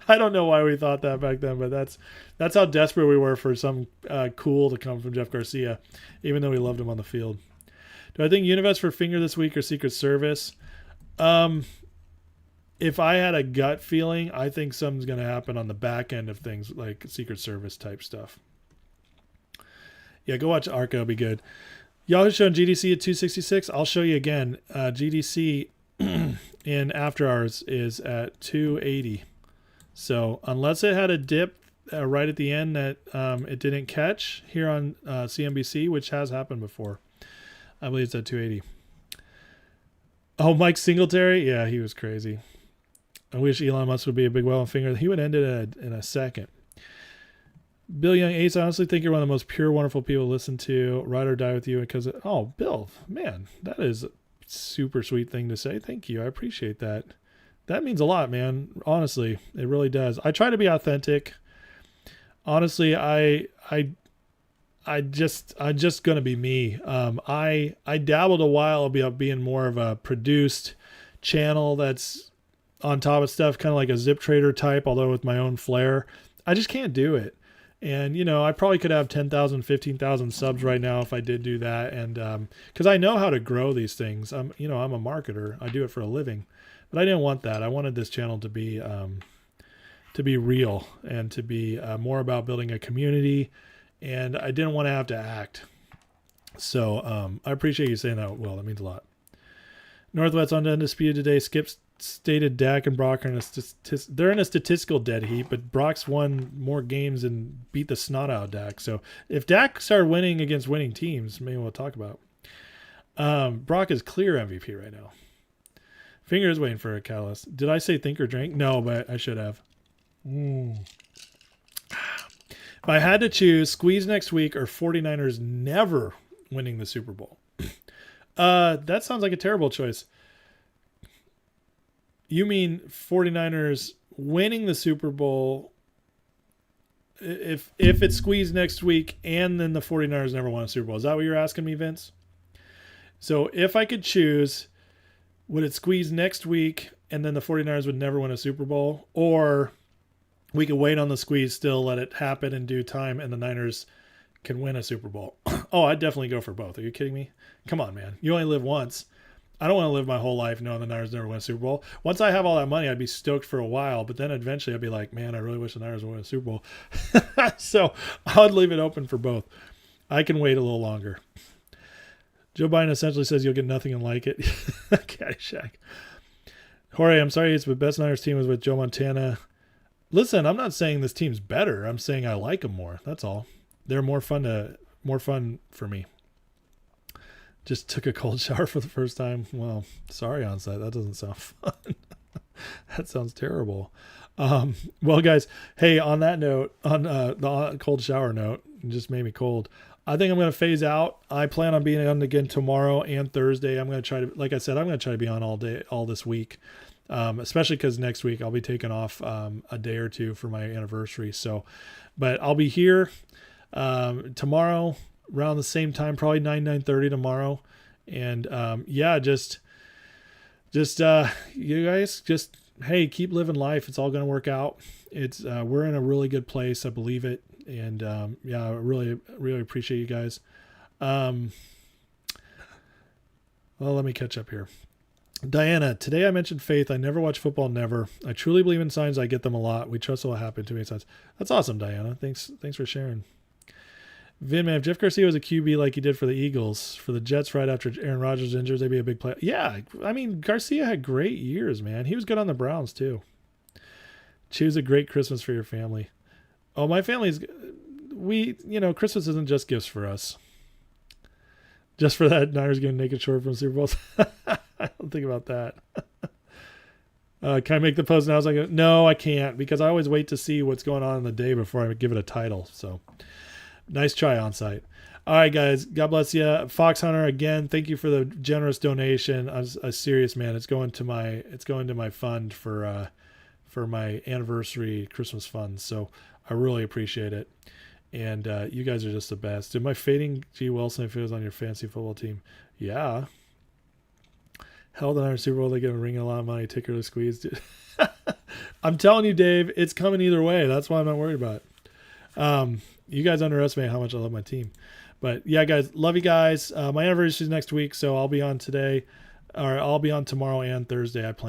I don't know why we thought that back then, but that's how desperate we were for some cool to come from Jeff Garcia, even though we loved him on the field. Do I think Univest for Finger this week or Secret Service? If I had a gut feeling, I think something's going to happen on the back end of things like Secret Service type stuff. Yeah, go watch Arca. It'll be good. Y'all have shown GDC at 266. I'll show you again. GDC in after hours is at 280. So unless it had a dip right at the end that it didn't catch here on CNBC, which has happened before, I believe it's at 280. Oh, Mike Singletary? Yeah, he was crazy. I wish Elon Musk would be a big well and finger. He would end it in a second. Bill Young Ace, I honestly think you're one of the most pure, wonderful people to listen to. Ride or die with you because Bill, man, that is a super sweet thing to say. Thank you. I appreciate that. That means a lot, man. Honestly, it really does. I try to be authentic. Honestly, I'm just gonna be me. I dabbled a while about being more of a produced channel that's on top of stuff, kind of like a Zip Trader type, although with my own flair. I just can't do it. And, I probably could have 10,000, 15,000 subs right now if I did do that. And because I know how to grow these things. I'm a marketer. I do it for a living. But I didn't want that. I wanted this channel to be real and to be more about building a community. And I didn't want to have to act. So I appreciate you saying that, Will. That means a lot. Northwest on Undisputed today. Skips stated Dak and Brock are they're in a statistical dead heat, but Brock's won more games and beat the snot out of Dak. So if Dak started winning against winning teams, maybe we'll talk about. Brock is clear MVP right now. Finger is waiting for a catalyst. Did I say think or drink? No, but I should have. If I had to choose, squeeze next week or 49ers never winning the Super Bowl. That sounds like a terrible choice. You mean 49ers winning the Super Bowl if it's squeezed next week and then the 49ers never won a Super Bowl? Is that what you're asking me, Vince? So if I could choose, would it squeeze next week and then the 49ers would never win a Super Bowl? Or we could wait on the squeeze still, let it happen in due time, and the Niners can win a Super Bowl? Oh, I'd definitely go for both. Are you kidding me? Come on, man. You only live once. I don't want to live my whole life knowing the Niners never win a Super Bowl. Once I have all that money, I'd be stoked for a while, but then eventually I'd be like, man, I really wish the Niners would win a Super Bowl. So I would leave it open for both. I can wait a little longer. Joe Biden essentially says you'll get nothing and like it. Caddyshack. Jorge, I'm sorry, it's the best Niners team was with Joe Montana. Listen, I'm not saying this team's better. I'm saying I like them more. That's all. They're more fun for me. Just took a cold shower for the first time. Well, sorry, Onsite. That doesn't sound fun. That sounds terrible. Well, guys, hey, on that note, on the cold shower note, it just made me cold. I think I'm going to phase out. I plan on being on again tomorrow and Thursday. I'm going to try to, like I said, I'm going to try to be on all day, all this week, especially because next week I'll be taking off a day or two for my anniversary. So, but I'll be here tomorrow around the same time, probably 9:30 tomorrow. And yeah, just you guys just, hey, keep living life. It's all going to work out. It's we're in a really good place. I believe it. And yeah, I really, really appreciate you guys. Well, let me catch up here. Diana, today I mentioned faith. I never watch football, never. I truly believe in signs. I get them a lot. We trust what will happen. Too many signs. That's awesome, Diana. Thanks for sharing. Vinman, if Jeff Garcia was a QB like he did for the Eagles, for the Jets right after Aaron Rodgers injured, they'd be a big play. Yeah, I mean, Garcia had great years, man. He was good on the Browns, too. Choose a great Christmas for your family. Oh, my family's, Christmas isn't just gifts for us. Just for that Niners getting naked short from Super Bowls. I don't think about that. Can I make the post now? I was like, no, I can't, because I always wait to see what's going on in the day before I give it a title. So nice try on site. All right, guys. God bless you. Fox Hunter, again, thank you for the generous donation. I'm a serious man. It's going to my fund for my anniversary Christmas fund. So I really appreciate it. And you guys are just the best. Am I fading G. Wilson if it was on your fantasy football team? Yeah. Hell, the Niners Super Bowl, they get a ring a lot of money, ticker to squeeze. I'm telling you, Dave, it's coming either way. That's why I'm not worried about it. You guys underestimate how much I love my team. But yeah, guys, love you guys. My anniversary is next week, so I'll be on tomorrow and Thursday, I plan.